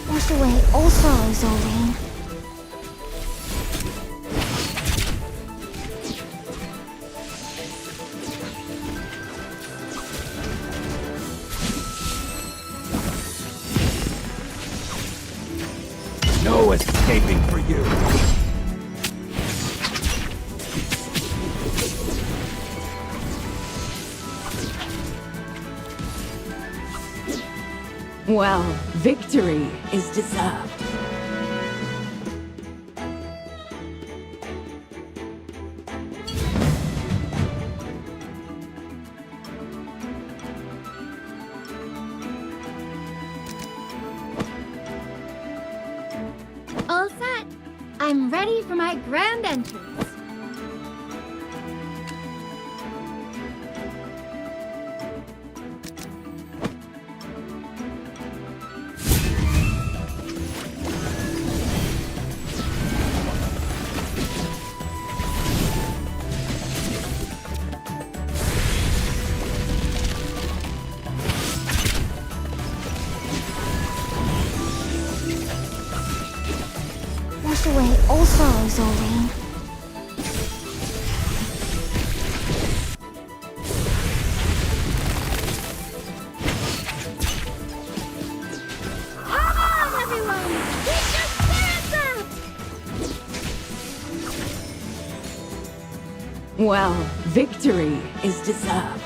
S11: Wash away all sorrows, Olraine.
S13: No escaping for you.
S2: Well, victory is deserved.
S10: All set. I'm ready for my grand entrance.
S11: Wash away all sorrows, Olraine.
S10: Come on, everyone! Get your spirits up!
S2: Well, victory is deserved.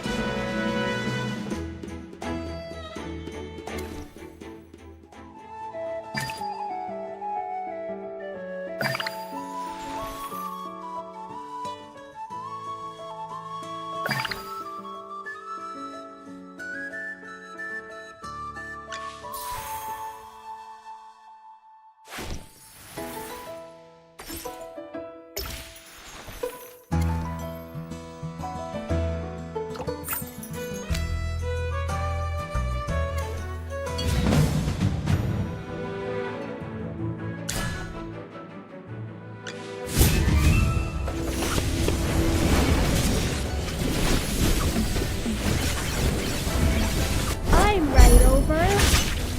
S8: I'm right over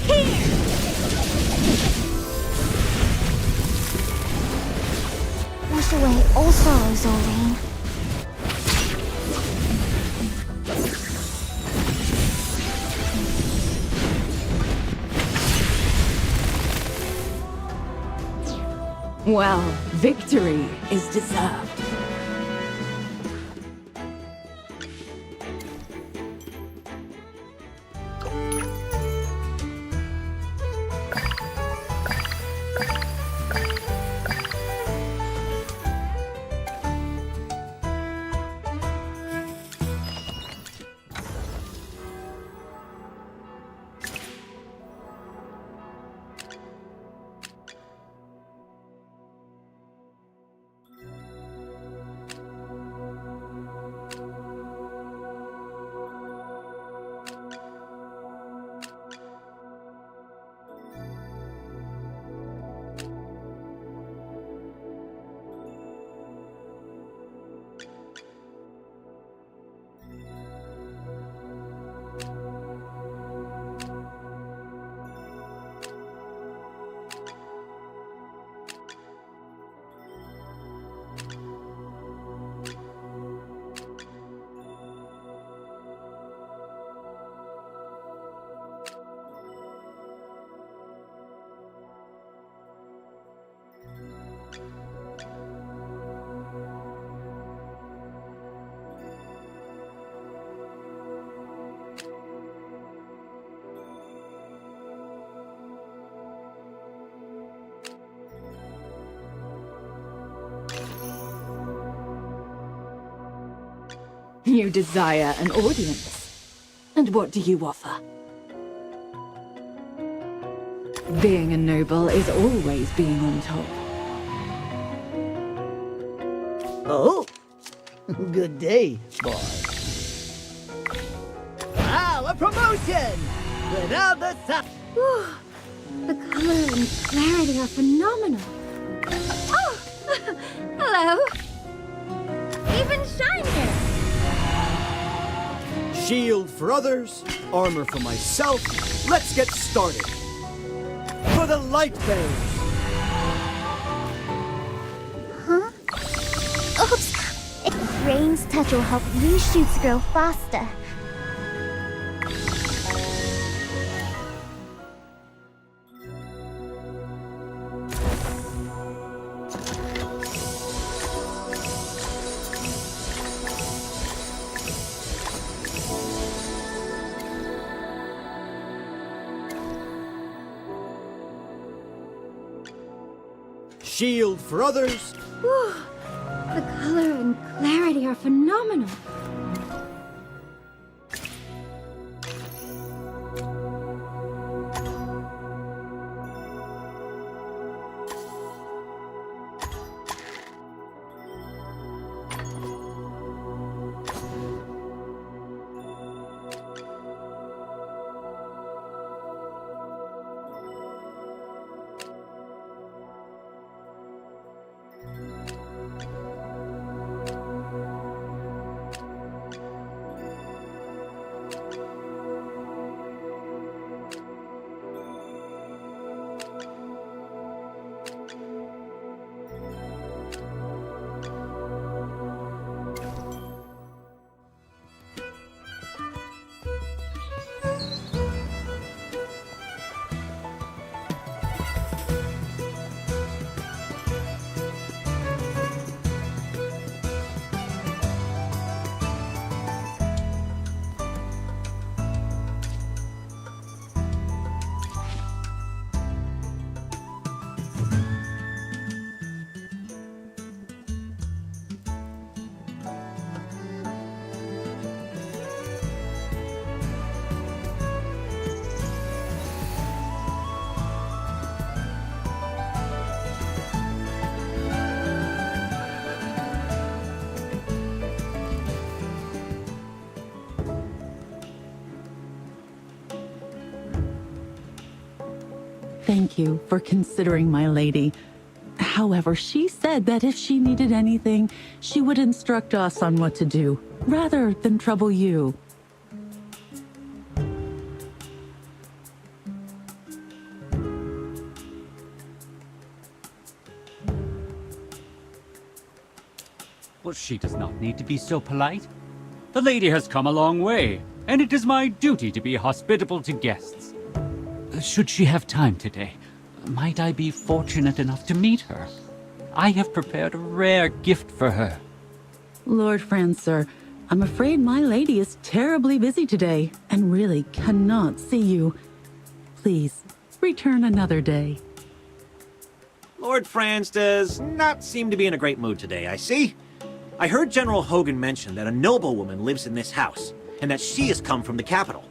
S8: here!
S11: Wash away all sorrows, Olraine.
S2: Well, victory is deserved. You desire an audience. And what do you offer? Being a noble is always being on top.
S14: Oh, good day, boy. Wow, a promotion! Without the sun.
S10: Whew. The color and clarity are phenomenal. Oh! Hello! Even shinier!
S12: Shield for others, armor for myself. Let's get started. For the light bearers.
S10: Huh? Oops! Rain's touch will help these shoots grow faster.
S12: Shield for others.
S10: Whew. The color and clarity are phenomenal.
S15: Thank you for considering my lady. However, she said that if she needed anything, she would instruct us on what to do, rather than trouble you.
S13: Well, she does not need to be so polite. The lady has come a long way, and it is my duty to be hospitable to guests. Should she have time today, might I be fortunate enough to meet her? I have prepared a rare gift for her.
S15: Lord Francer, I'm afraid my lady is terribly busy today, and really cannot see you. Please, return another day.
S7: Lord Franz does not seem to be in a great mood today, I see. I heard General Hogan mention that a noblewoman lives in this house, and that she has come from the capital.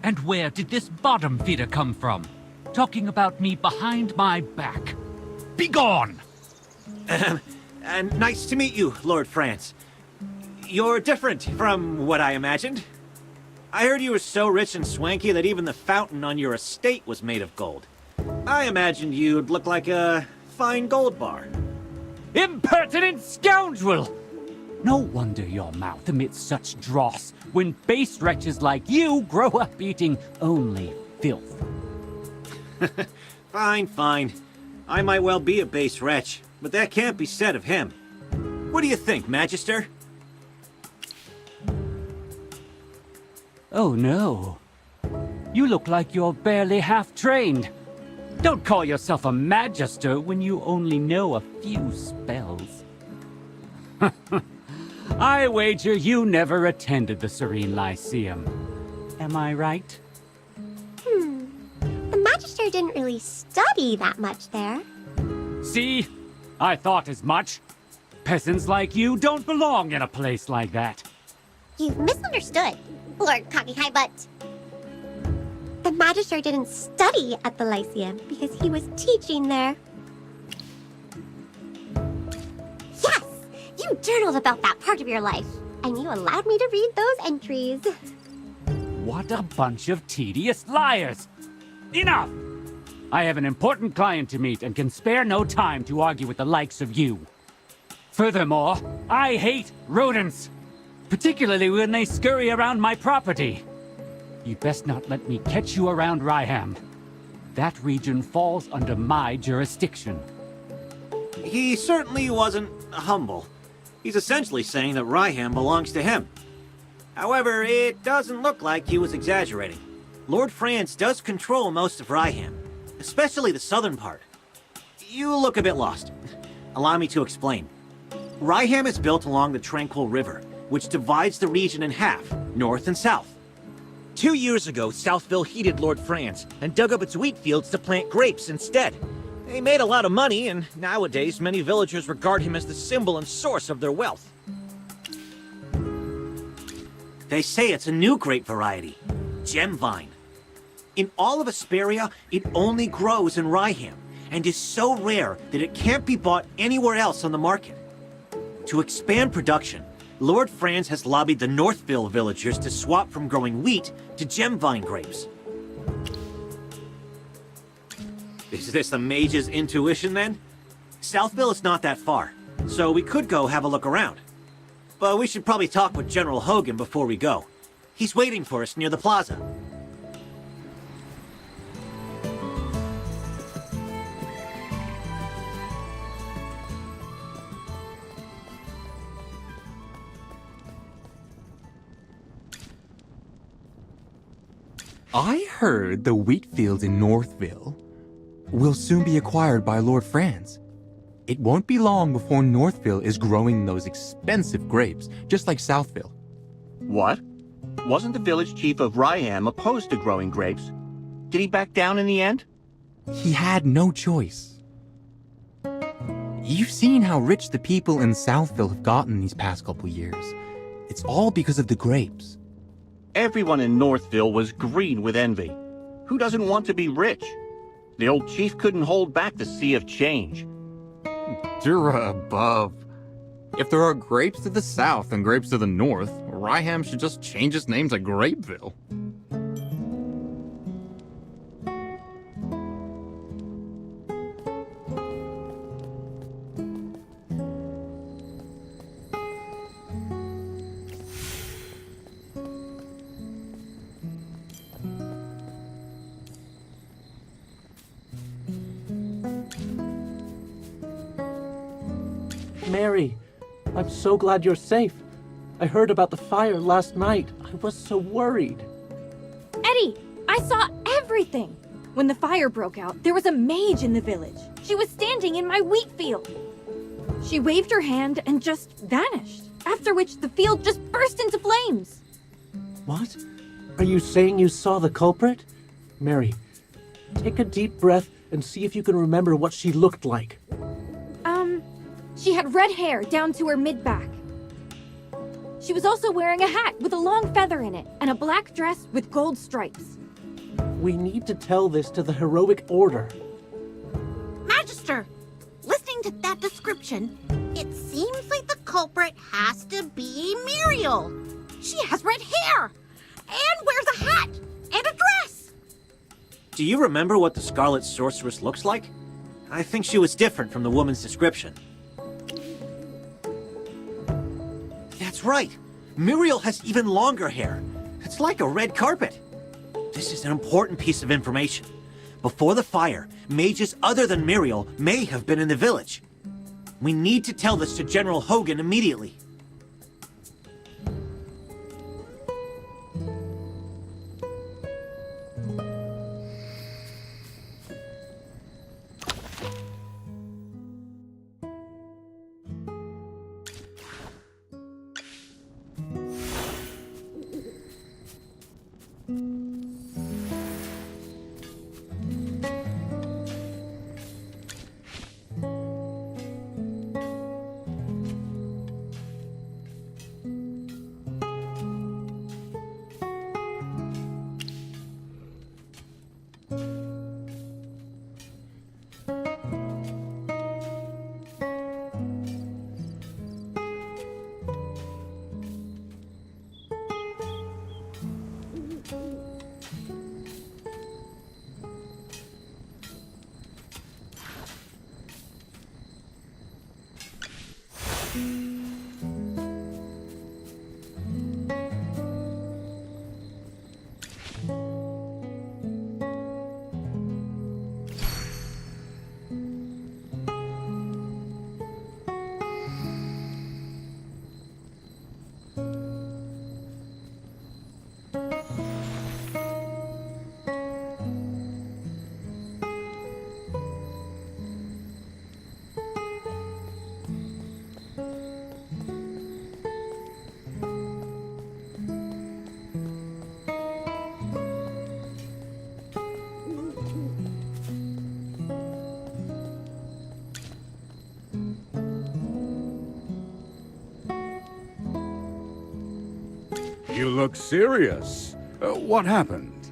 S13: And where did this bottom feeder come from? Talking about me behind my back. Begone!
S7: And nice to meet you, Lord Franz. You're different from what I imagined. I heard you were so rich and swanky that even the fountain on your estate was made of gold. I imagined you'd look like a fine gold bar.
S13: Impertinent scoundrel! No wonder your mouth emits such dross when base wretches like you grow up eating only filth.
S7: Fine, fine. I might well be a base wretch, but that can't be said of him. What do you think, Magister?
S13: Oh no. You look like you're barely half-trained. Don't call yourself a Magister when you only know a few spells. I wager you never attended the Serene Lyceum. Am I right?
S11: The Magister didn't really study that much there.
S13: See? I thought as much. Peasants like you don't belong in a place like that.
S11: You've misunderstood, Lord Cocky High Butt. The Magister didn't study at the Lyceum because he was teaching there. Yes! You journaled about that part of your life, and you allowed me to read those entries.
S13: What a bunch of tedious liars! Enough! I have an important client to meet and can spare no time to argue with the likes of you. Furthermore, I hate rodents, particularly when they scurry around my property. You'd best not let me catch you around Ryham. That region falls under my jurisdiction.
S7: He certainly wasn't humble. He's essentially saying that Ryham belongs to him. However, it doesn't look like he was exaggerating. Lord Franz does control most of Ryham, especially the southern part. You look a bit lost. Allow me to explain. Ryham is built along the Tranquil River, which divides the region in half, north and south.
S16: 2 years ago, Southville heeded Lord Franz and dug up its wheat fields to plant grapes instead. They made a lot of money, and nowadays many villagers regard him as the symbol and source of their wealth.
S7: They say it's a new grape variety, Gem Vine. In all of Asperia, it only grows in Ryham, and is so rare that it can't be bought anywhere else on the market. To expand production, Lord Franz has lobbied the Northville villagers to swap from growing wheat to Gem Vine grapes. Is this the mage's intuition, then? Southville is not that far, so we could go have a look around. But we should probably talk with General Hogan before we go. He's waiting for us near the plaza.
S9: I heard the wheat fields in Northville will soon be acquired by Lord Franz. It won't be long before Northville is growing those expensive grapes, just like Southville.
S17: What? Wasn't the village chief of Ryham opposed to growing grapes? Did he back down in the end?
S9: He had no choice. You've seen how rich the people in Southville have gotten these past couple years. It's all because of the grapes.
S17: Everyone in Northville was green with envy. Who doesn't want to be rich? The old chief couldn't hold back the sea of change.
S9: Dura above. If there are grapes to the south and grapes to the north, Ryham should just change its name to Grapeville.
S18: Mary, I'm so glad you're safe. I heard about the fire last night. I was so worried.
S2: Eddie, I saw everything. When the fire broke out, there was a mage in the village. She was standing in my wheat field. She waved her hand and just vanished, after which the field just burst into flames.
S18: What? Are you saying you saw the culprit? Mary, take a deep breath and see if you can remember what she looked like.
S2: She had red hair down to her mid-back. She was also wearing a hat with a long feather in it and a black dress with gold stripes.
S18: We need to tell this to the heroic order.
S3: Magister, listening to that description, it seems like the culprit has to be Muriel. She has red hair and wears a hat and a dress.
S7: Do you remember what the Scarlet Sorceress looks like? I think she was different from the woman's description. That's right. Muriel has even longer hair. It's like a red carpet. This is an important piece of information. Before the fire, mages other than Muriel may have been in the village. We need to tell this to General Hogan immediately.
S6: You look serious. What happened?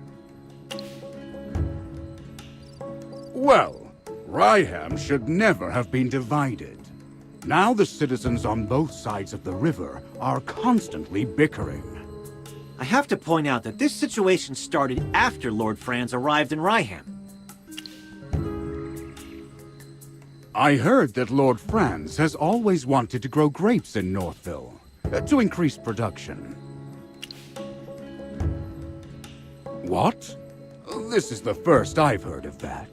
S6: Well, Ryham should never have been divided. Now the citizens on both sides of the river are constantly bickering.
S7: I have to point out that this situation started after Lord Franz arrived in Ryham.
S6: I heard that Lord Franz has always wanted to grow grapes in Northville, to increase production. What? This is the first I've heard of that.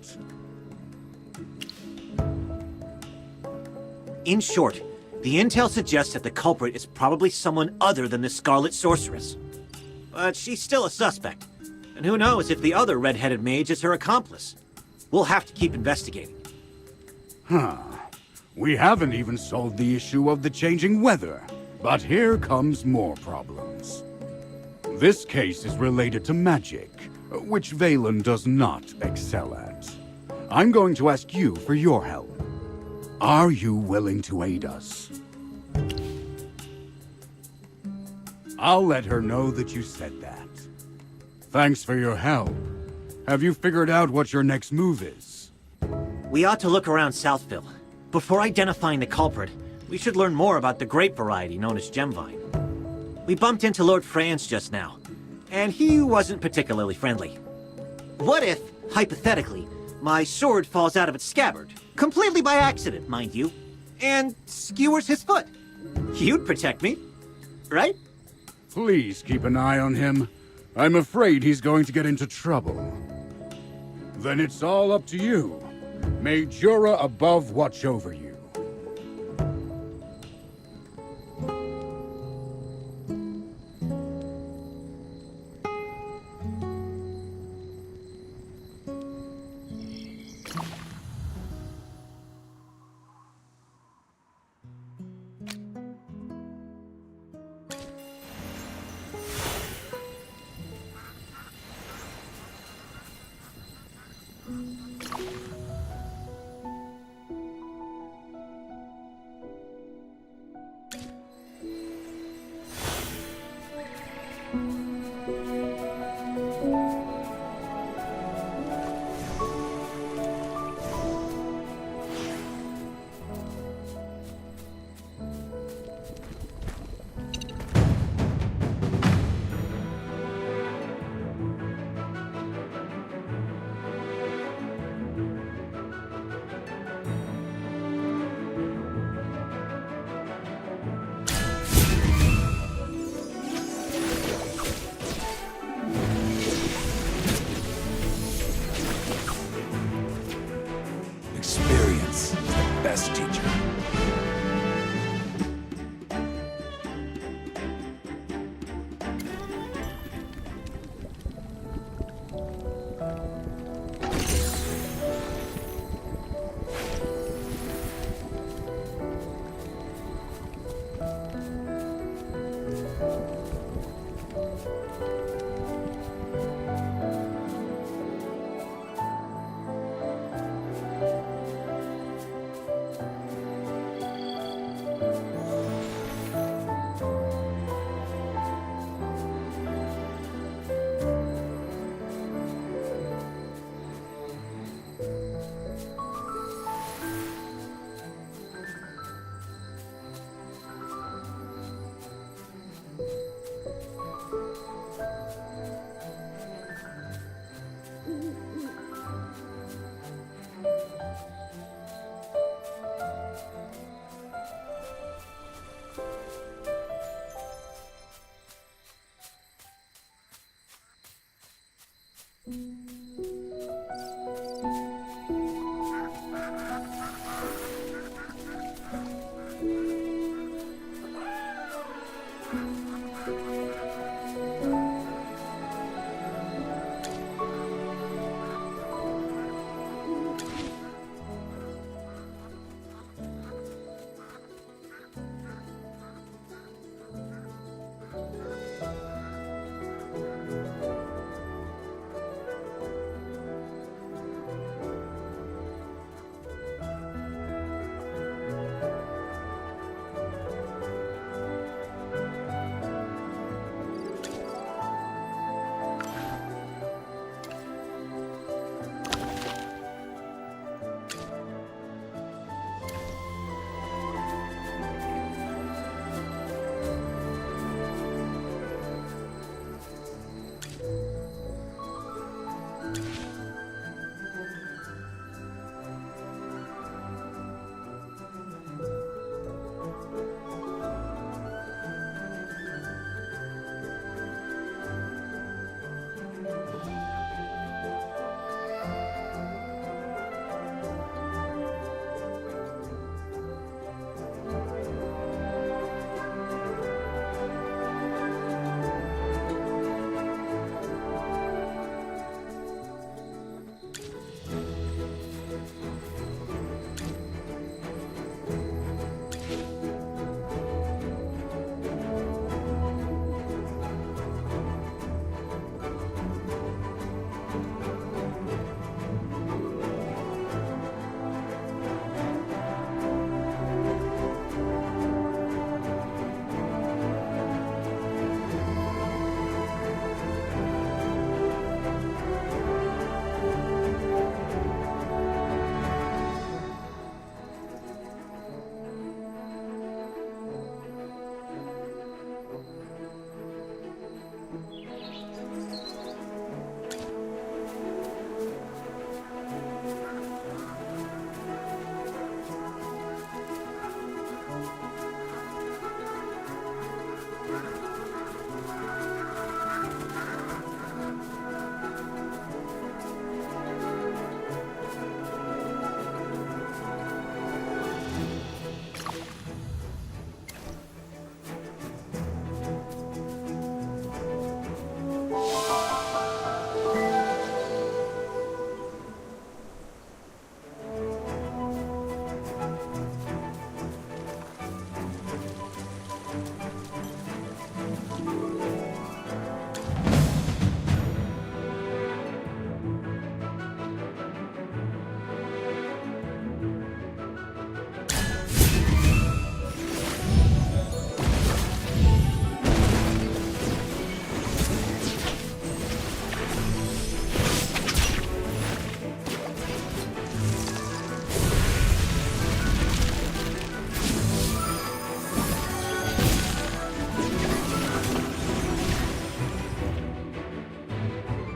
S7: In short, the intel suggests that the culprit is probably someone other than the Scarlet Sorceress. But she's still a suspect, and who knows if the other red-headed mage is her accomplice. We'll have to keep investigating.
S6: Huh. We haven't even solved the issue of the changing weather. But here comes more problems. This case is related to magic, which Valen does not excel at. I'm going to ask you for your help. Are you willing to aid us? I'll let her know that you said that. Thanks for your help. Have you figured out what your next move is?
S7: We ought to look around Southville. Before identifying the culprit, we should learn more about the grape variety known as Gemvine. We bumped into Lord Franz just now, and he wasn't particularly friendly. What if, hypothetically, my sword falls out of its scabbard, completely by accident, mind you, and skewers his foot? You'd protect me, right?
S6: Please keep an eye on him. I'm afraid he's going to get into trouble. Then it's all up to you. May Jura above watch over you.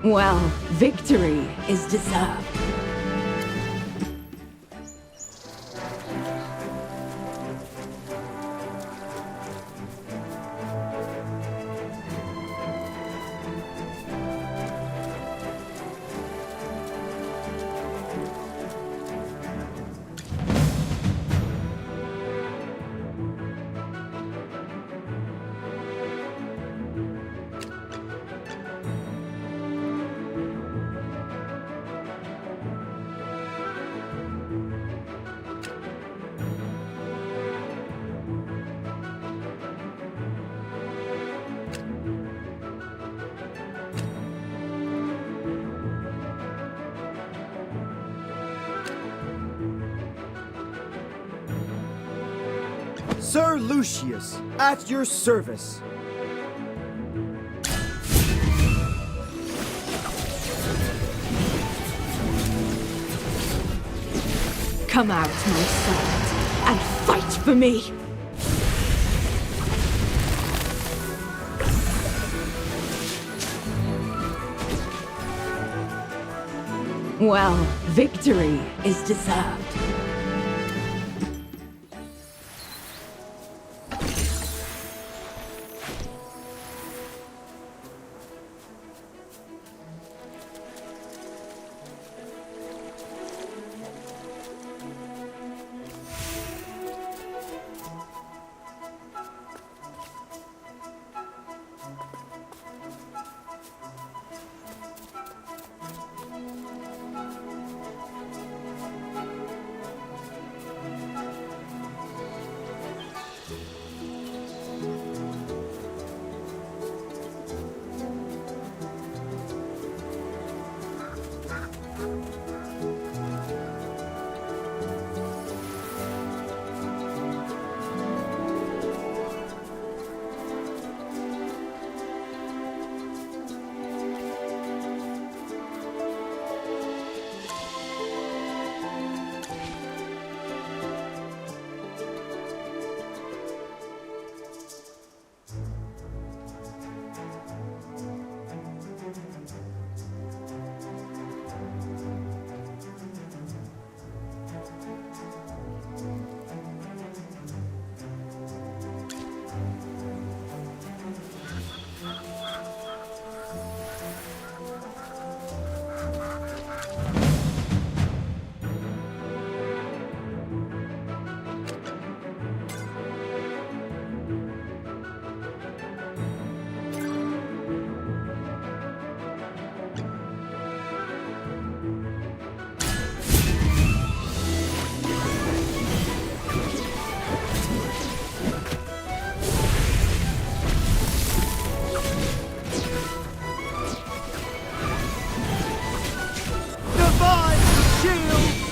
S2: Well, victory is deserved.
S12: Sir Lucius, at your service.
S2: Come out, my servant, and fight for me! Well, victory is deserved.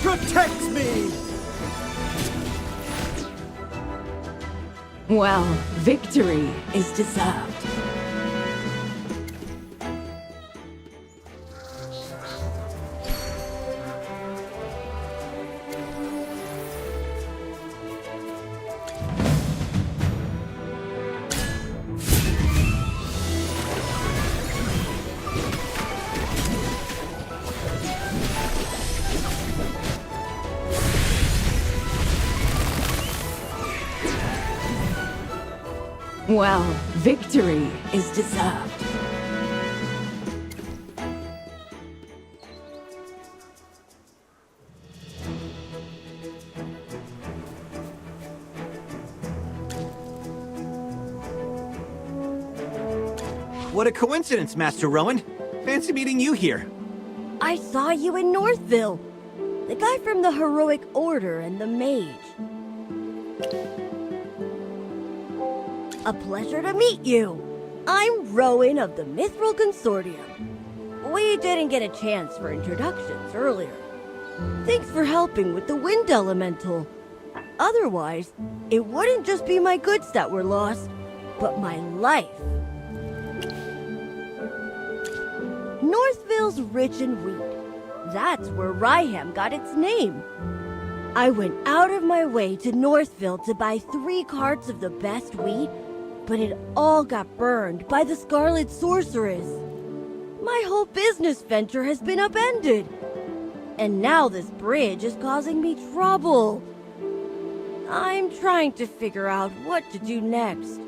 S12: Protect me!
S2: Well, victory is deserved. Well, victory is deserved.
S16: What a coincidence, Master Rowan. Fancy meeting you here.
S8: I saw you in Northville. The guy from the Heroic Order and the Mage. A pleasure to meet you. I'm Rowan of the Mithril Consortium. We didn't get a chance for introductions earlier. Thanks for helping with the Wind Elemental. Otherwise, it wouldn't just be my goods that were lost, but my life. Northville's rich in wheat. That's where Ryham got its name. I went out of my way to Northville to buy 3 carts of the best wheat, but it all got burned by the Scarlet Sorceress. My whole business venture has been upended. And now this bridge is causing me trouble. I'm trying to figure out what to do next.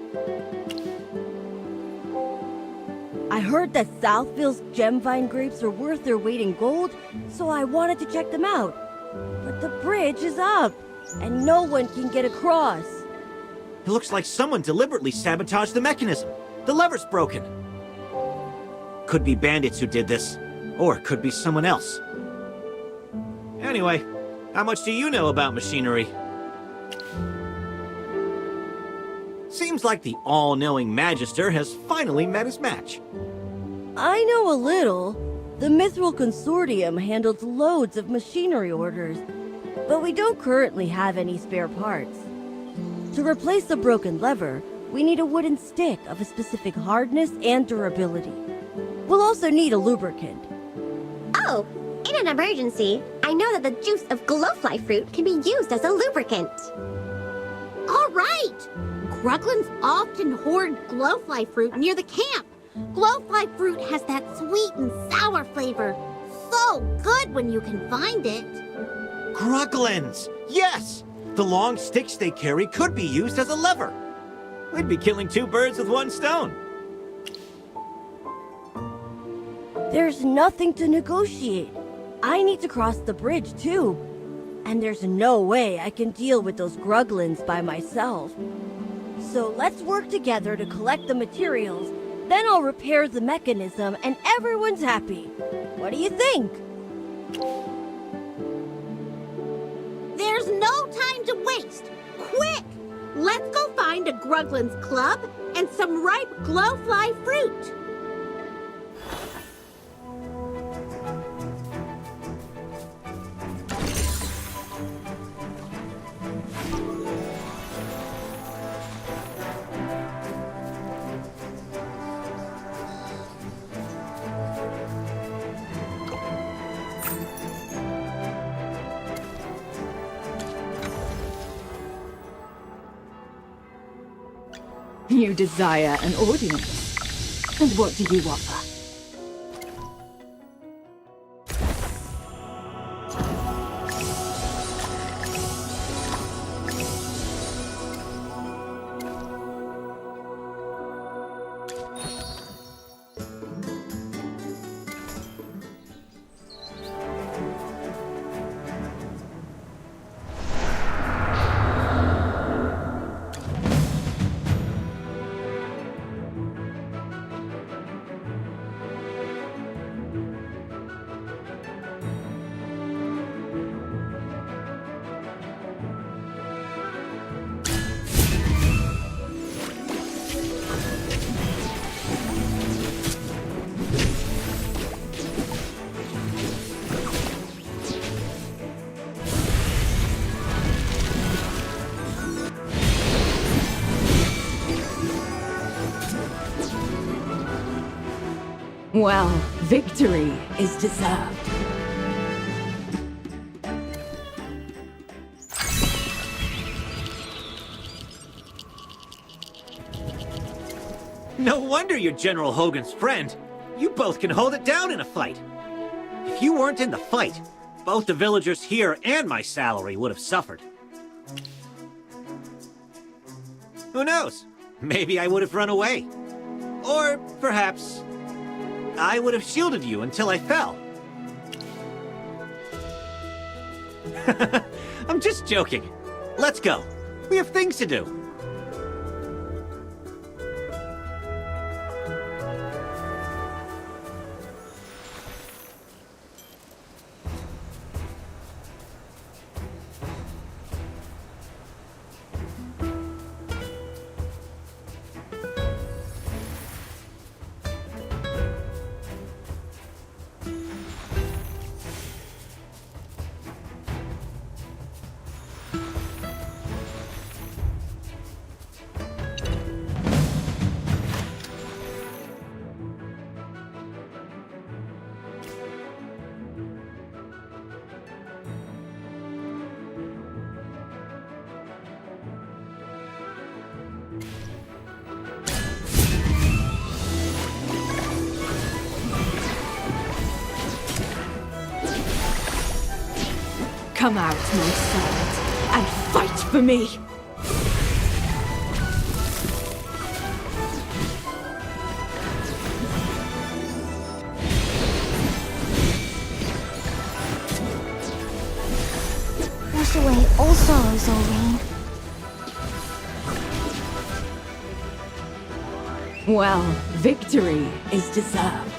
S8: I heard that Southville's gemvine grapes are worth their weight in gold, so I wanted to check them out. But the bridge is up, and no one can get across.
S7: It looks like someone deliberately sabotaged the mechanism. The lever's broken. Could be bandits who did this, or it could be someone else. Anyway, how much do you know about machinery? Seems like the all-knowing Magister has finally met his match.
S8: I know a little. The Mithril Consortium handles loads of machinery orders, but we don't currently have any spare parts. To replace the broken lever, we need a wooden stick of a specific hardness and durability. We'll also need a lubricant.
S11: Oh, in an emergency, I know that the juice of glowfly fruit can be used as a lubricant.
S3: All right! Gruglins often hoard glowfly fruit near the camp. Glowfly fruit has that sweet and sour flavor. So good when you can find it.
S7: Gruglins! Yes! The long sticks they carry could be used as a lever. We'd be killing two birds with one stone.
S8: There's nothing to negotiate. I need to cross the bridge too. And there's no way I can deal with those Gruglins by myself. So let's work together to collect the materials, then I'll repair the mechanism and everyone's happy. What do you think?
S3: There's no time to waste. Quick! Let's go find a Gruglin's club and some ripe glowfly fruit.
S2: You desire an audience. And what do you offer? Well, victory is deserved.
S7: No wonder you're General Hogan's friend. You both can hold it down in a fight. If you weren't in the fight, both the villagers here and my salary would have suffered. Who knows? Maybe I would have run away. Or perhaps I would have shielded you until I fell. I'm just joking. Let's go. We have things to do.
S2: Come out, my sons, and fight for me!
S10: Wash away all sorrows, O Rain.
S2: Well, victory is deserved.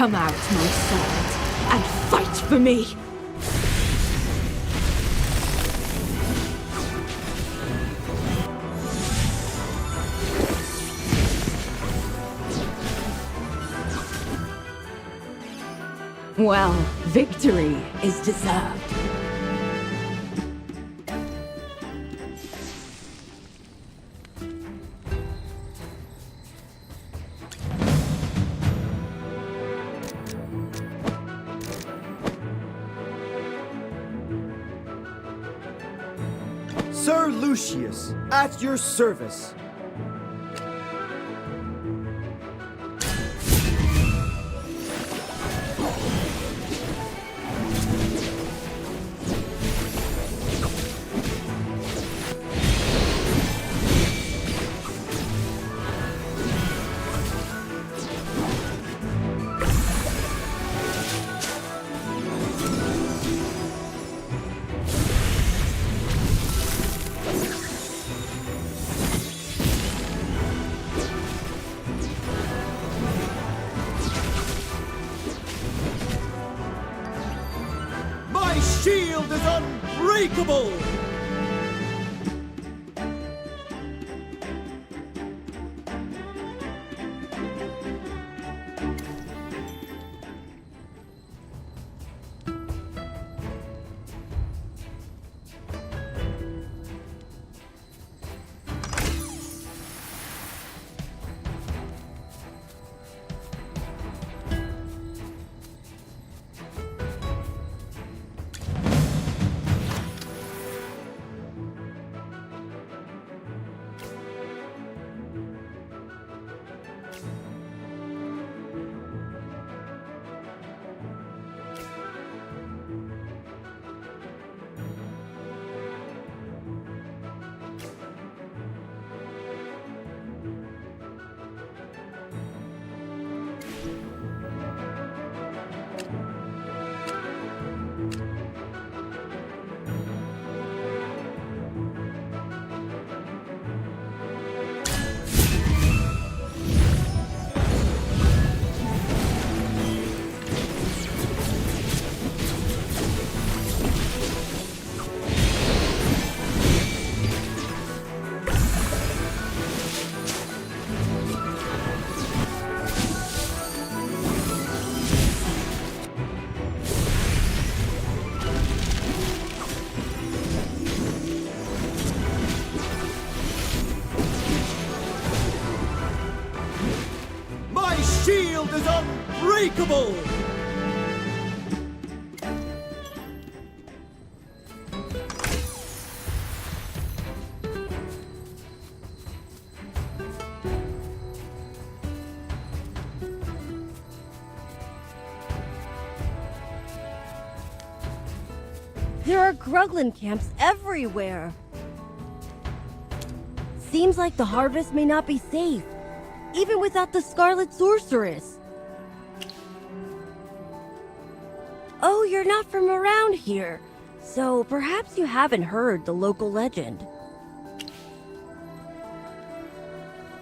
S2: Come out, my servant, and fight for me! Well, victory is deserved.
S12: Sir Lucius, at your service. My shield is unbreakable! My shield is unbreakable!
S8: There are Gruglin camps everywhere. Seems like the harvest may not be safe, even without the Scarlet Sorceress. Oh, you're not from around here, so perhaps you haven't heard the local legend.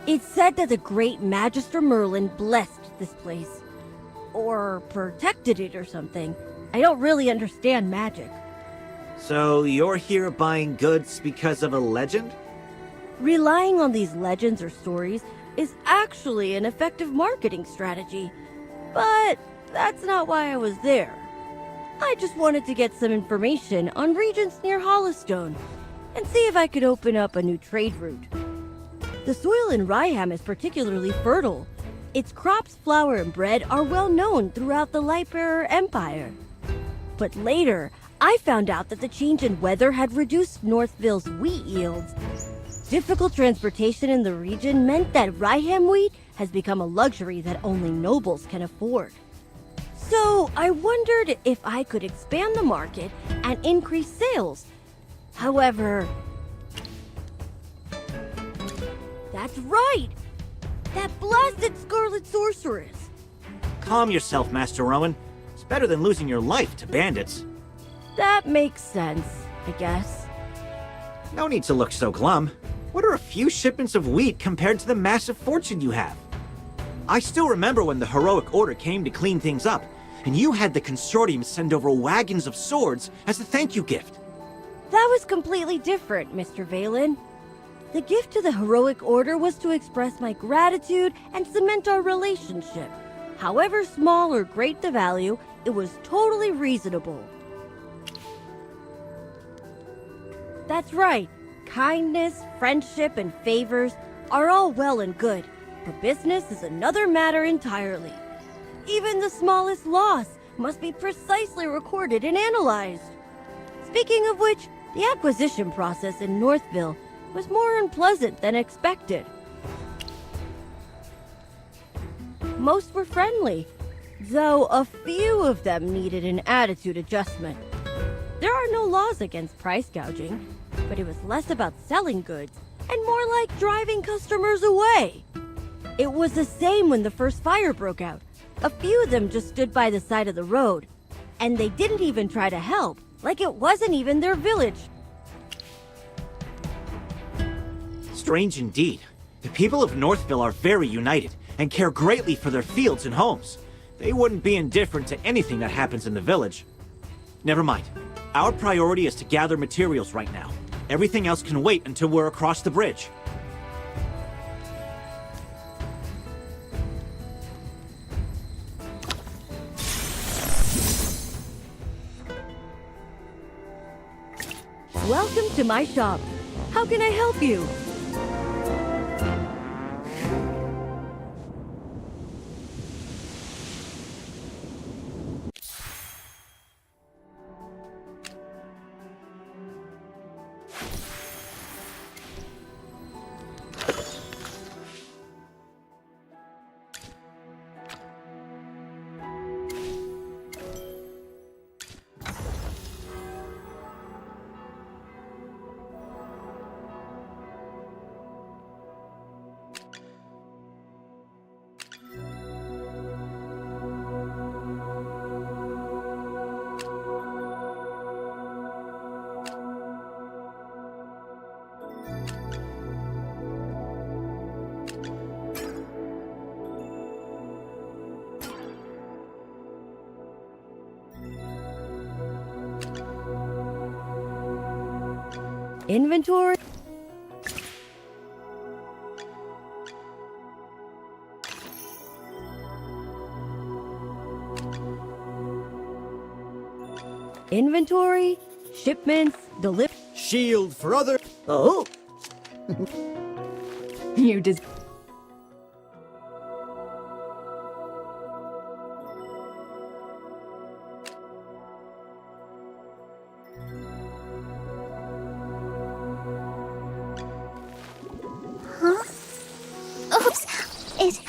S8: It's said that the great Magister Merlin blessed this place, or protected it or something. I don't really understand magic.
S7: So you're here buying goods because of a legend?
S8: Relying on these legends or stories is actually an effective marketing strategy. But that's not why I was there. I just wanted to get some information on regions near Hollowstone and see if I could open up a new trade route. The soil in Ryham is particularly fertile. Its crops, flour, and bread are well known throughout the Lightbearer Empire. But later, I found out that the change in weather had reduced Northville's wheat yields. Difficult transportation in the region meant that Ryham wheat has become a luxury that only nobles can afford. So I wondered if I could expand the market and increase sales. However... That's right! That blasted Scarlet Sorceress!
S7: Calm yourself, Master Rowan. It's better than losing your life to bandits.
S8: That makes sense, I guess.
S7: No need to look so glum. What are a few shipments of wheat compared to the massive fortune you have?
S16: I still remember when the Heroic Order came to clean things up, and you had the Consortium send over wagons of swords as a thank you gift.
S8: That was completely different, Mr. Valen. The gift to the Heroic Order was to express my gratitude and cement our relationship. However small or great the value, it was totally reasonable. That's right. Kindness, friendship, and favors are all well and good, but business is another matter entirely. Even the smallest loss must be precisely recorded and analyzed. Speaking of which, the acquisition process in Northville was more unpleasant than expected. Most were friendly, though a few of them needed an attitude adjustment. There are no laws against price gouging, but it was less about selling goods and more like driving customers away. It was the same when the first fire broke out. A few of them just stood by the side of the road, and they didn't even try to help, like it wasn't even their village.
S16: Strange indeed. The people of Northville are very united and care greatly for their fields and homes. They wouldn't be indifferent to anything that happens in the village. Never mind. Our priority is to gather materials right now. Everything else can wait until we're across the bridge.
S8: Welcome to my shop. How can I help you? Inventory? Inventory, shipments, deliver.
S12: Shield for other.
S8: Oh!
S2: You just.
S10: Huh? Oops! It...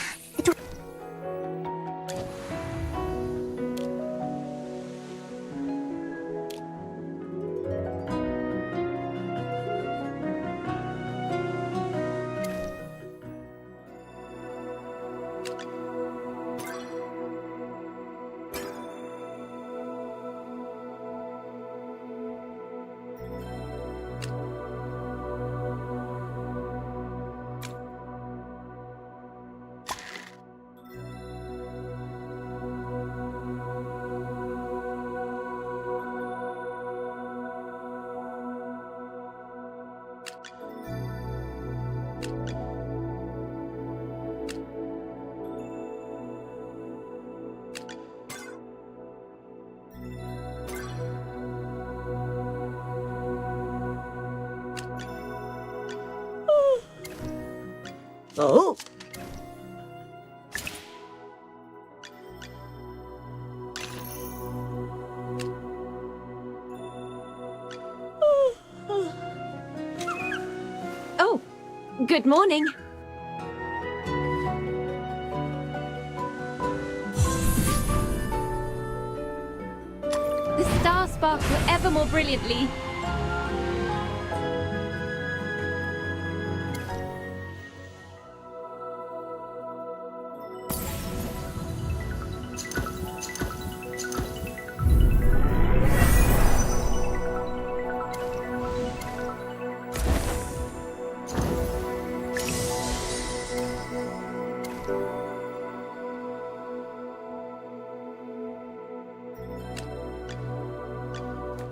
S8: Oh!
S2: Oh, good morning. The stars sparkle ever more brilliantly.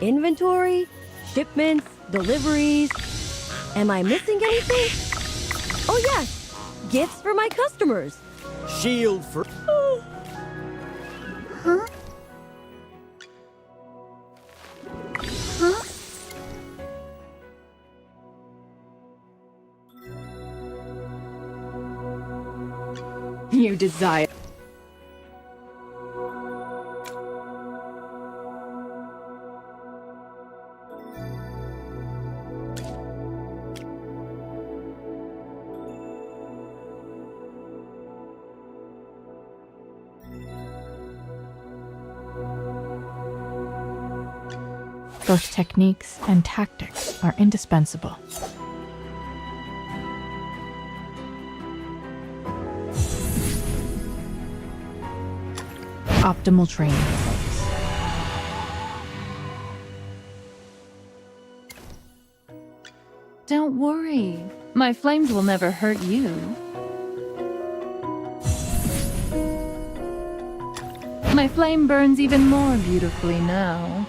S8: Inventory, shipments, deliveries. Am I missing anything? Oh yes, gifts for my customers.
S12: Shield for...
S10: Huh? Huh?
S2: You desire.
S19: Both techniques and tactics are indispensable. Optimal training.
S20: Don't worry. My flames will never hurt you. My flame burns even more beautifully now.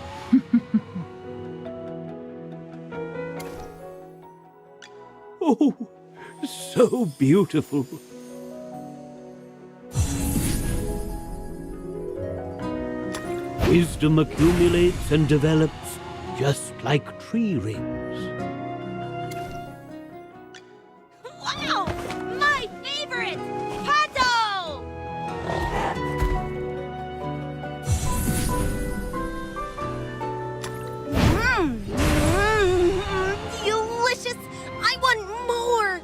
S18: Oh, so beautiful. Wisdom accumulates and develops just like tree rings.
S3: Wow! My favorite! Pato! Delicious! I want more!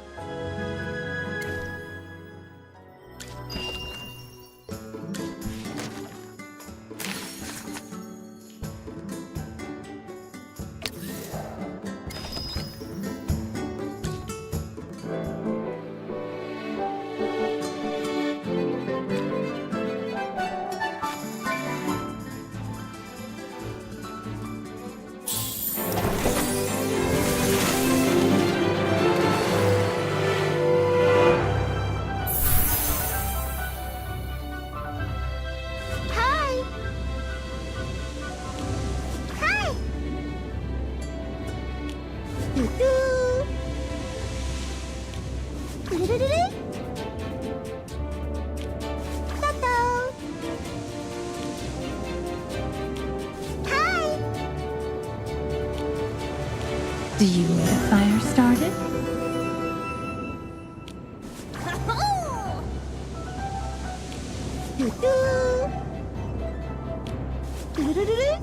S10: Hi! Hi! Doo-doo! Doo-doo-doo-doo! Ta-ta! Hi!
S20: Do you need a fire started?
S10: Doo-doo! Doo-doo-doo-doo!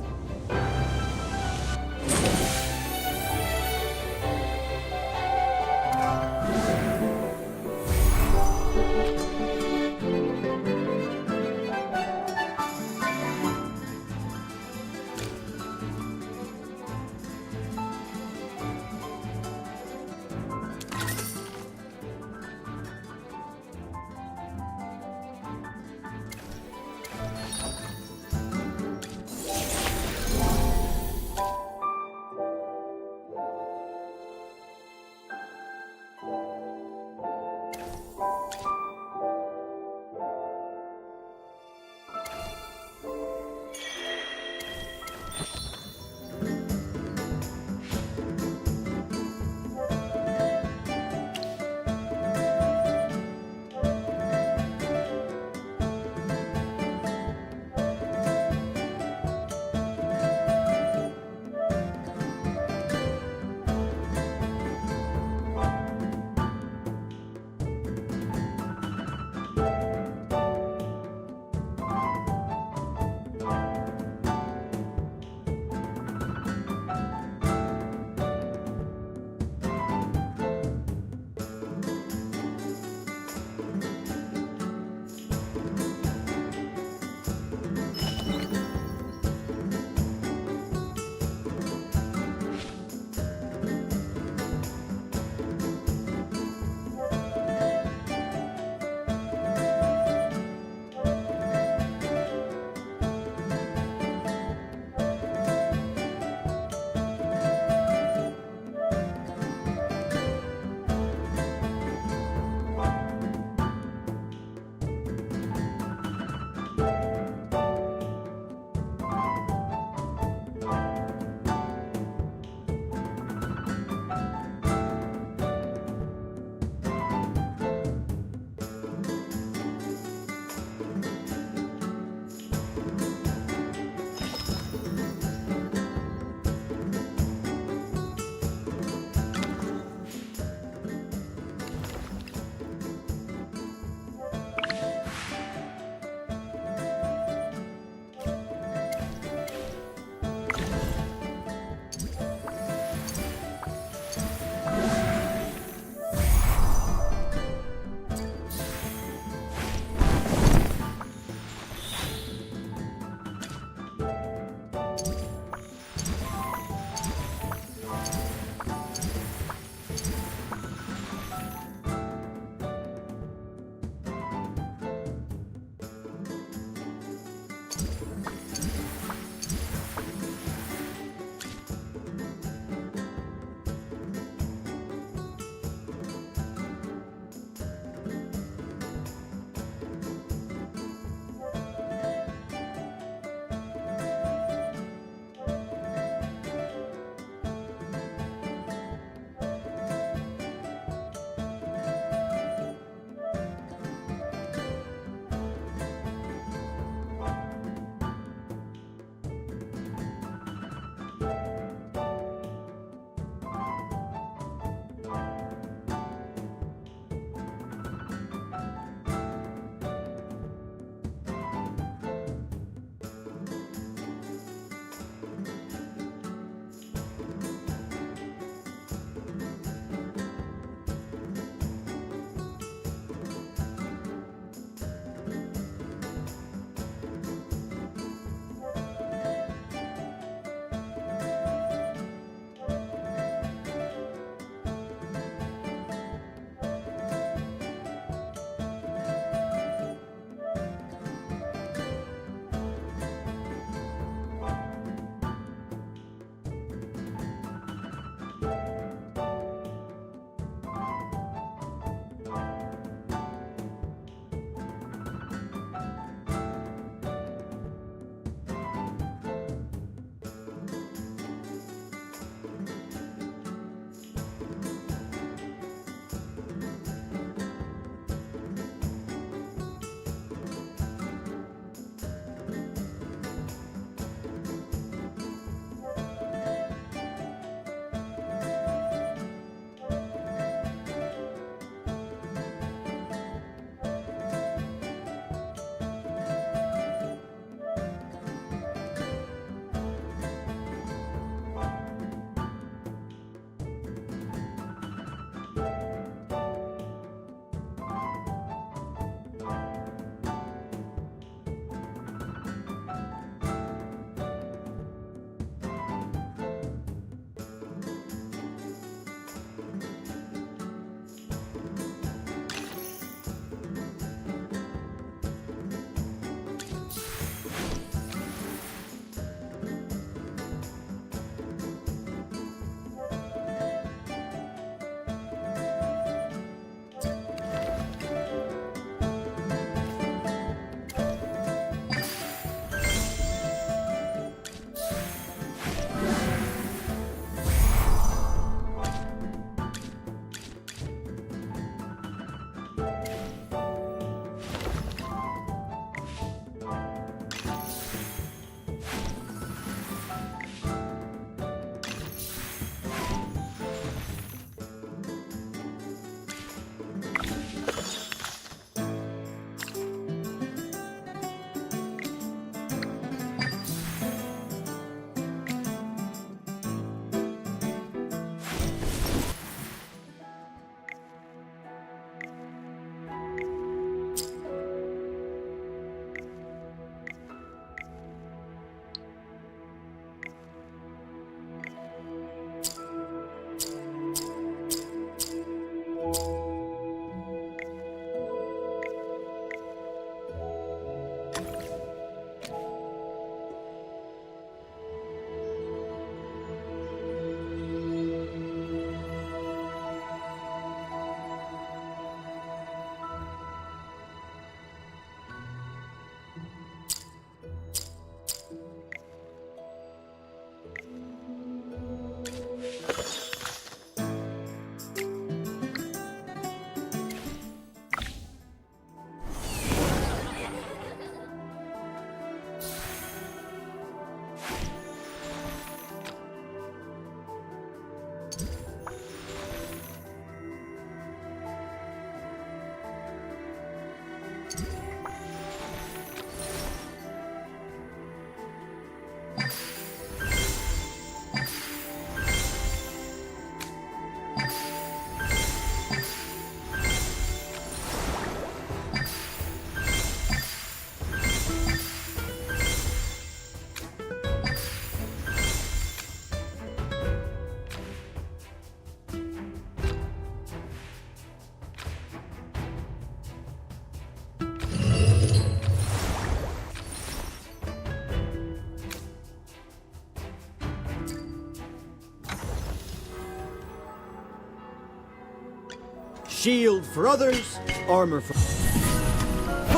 S12: Shield for others, armor for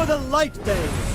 S12: the light bearers.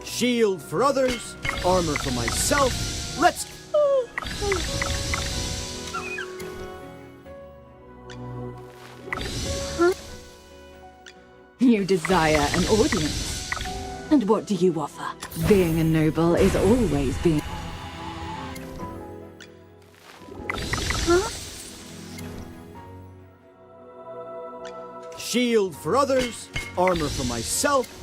S12: Shield for others, armor for myself. Let's...
S2: You desire an audience. And what do you offer? Being a noble is always being...
S12: Shield for others, armor for myself.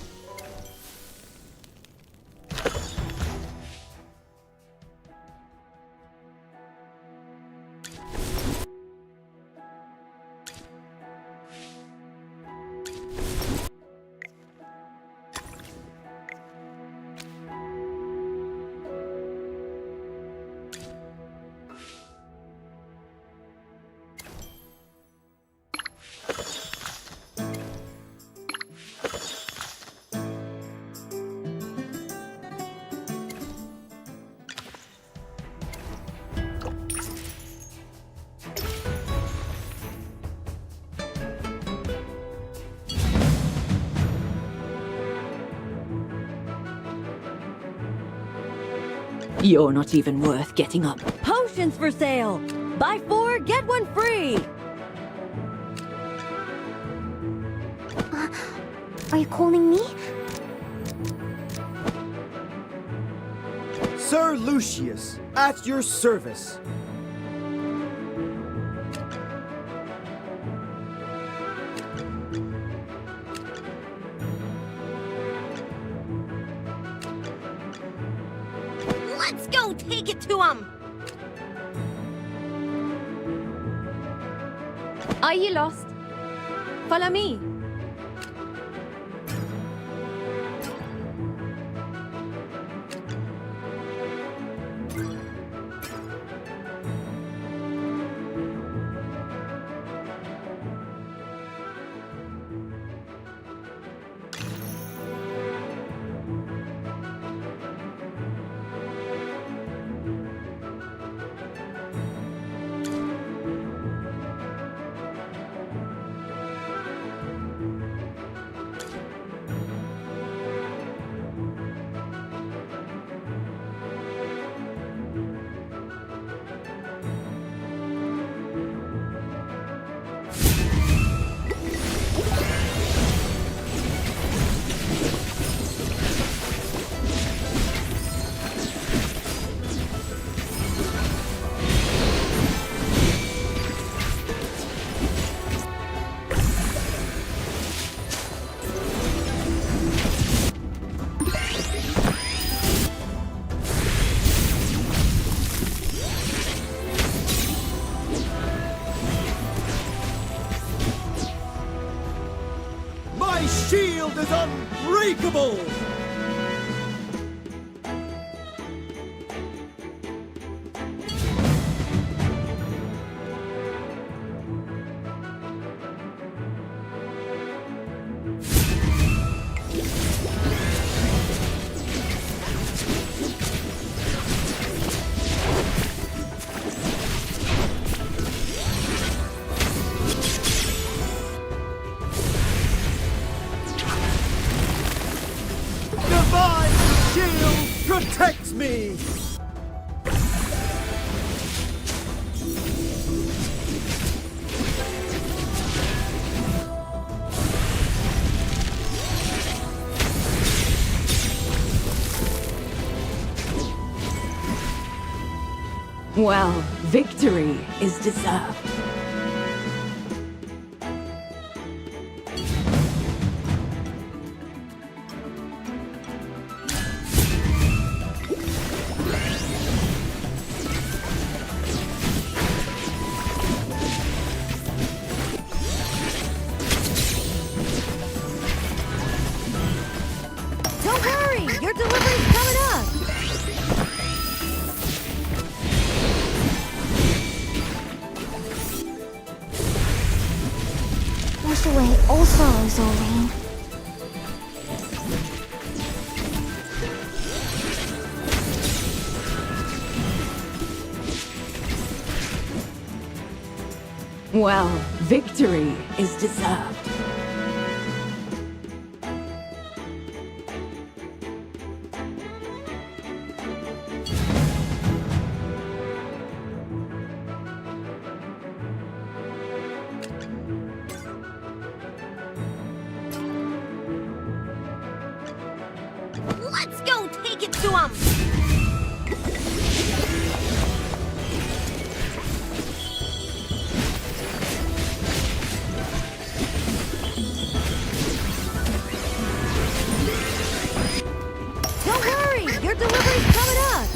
S2: You're not even worth getting up.
S8: Potions for sale! Buy 4, get 1 free!
S10: Are you calling me?
S12: Sir Lucius, at your service.
S3: Let's go take it to him!
S2: Are you lost? Follow me.
S12: My shield is unbreakable! Divine shield protects me!
S2: Well, victory is deserved.
S8: Don't worry, your delivery's coming up!
S10: Wash away all sorrows, O rain.
S2: Well, victory is deserved.
S3: Let's go take it to him!
S8: Don't worry, your delivery's coming up!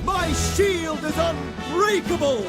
S12: My shield is unbreakable!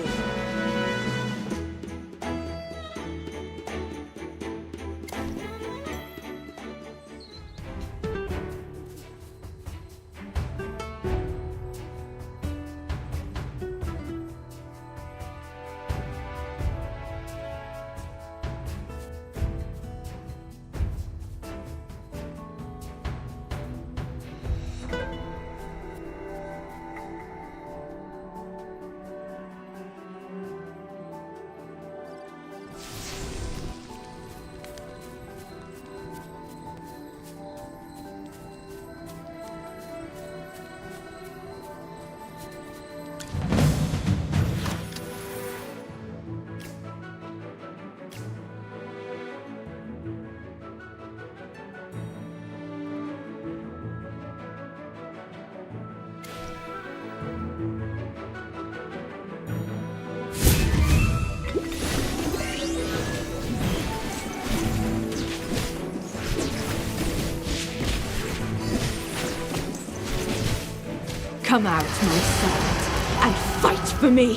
S2: Come out, my servant, and fight for me!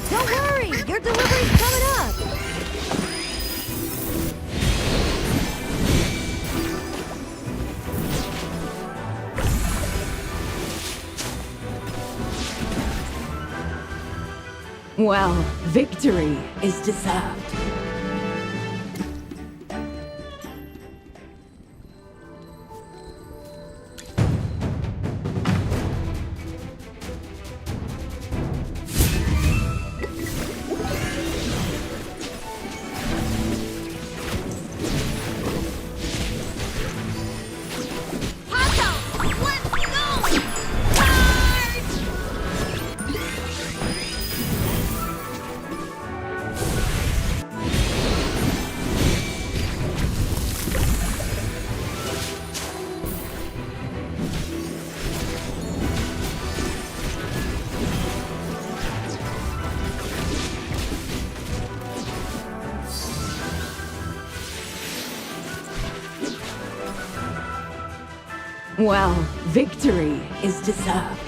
S8: Don't worry, your delivery's coming up!
S2: Well, victory is deserved. Well, victory is deserved.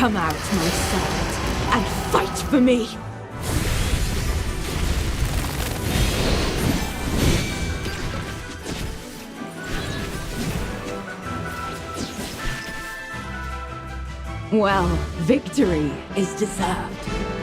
S2: Come out, my servant, and fight for me! Well, victory is deserved.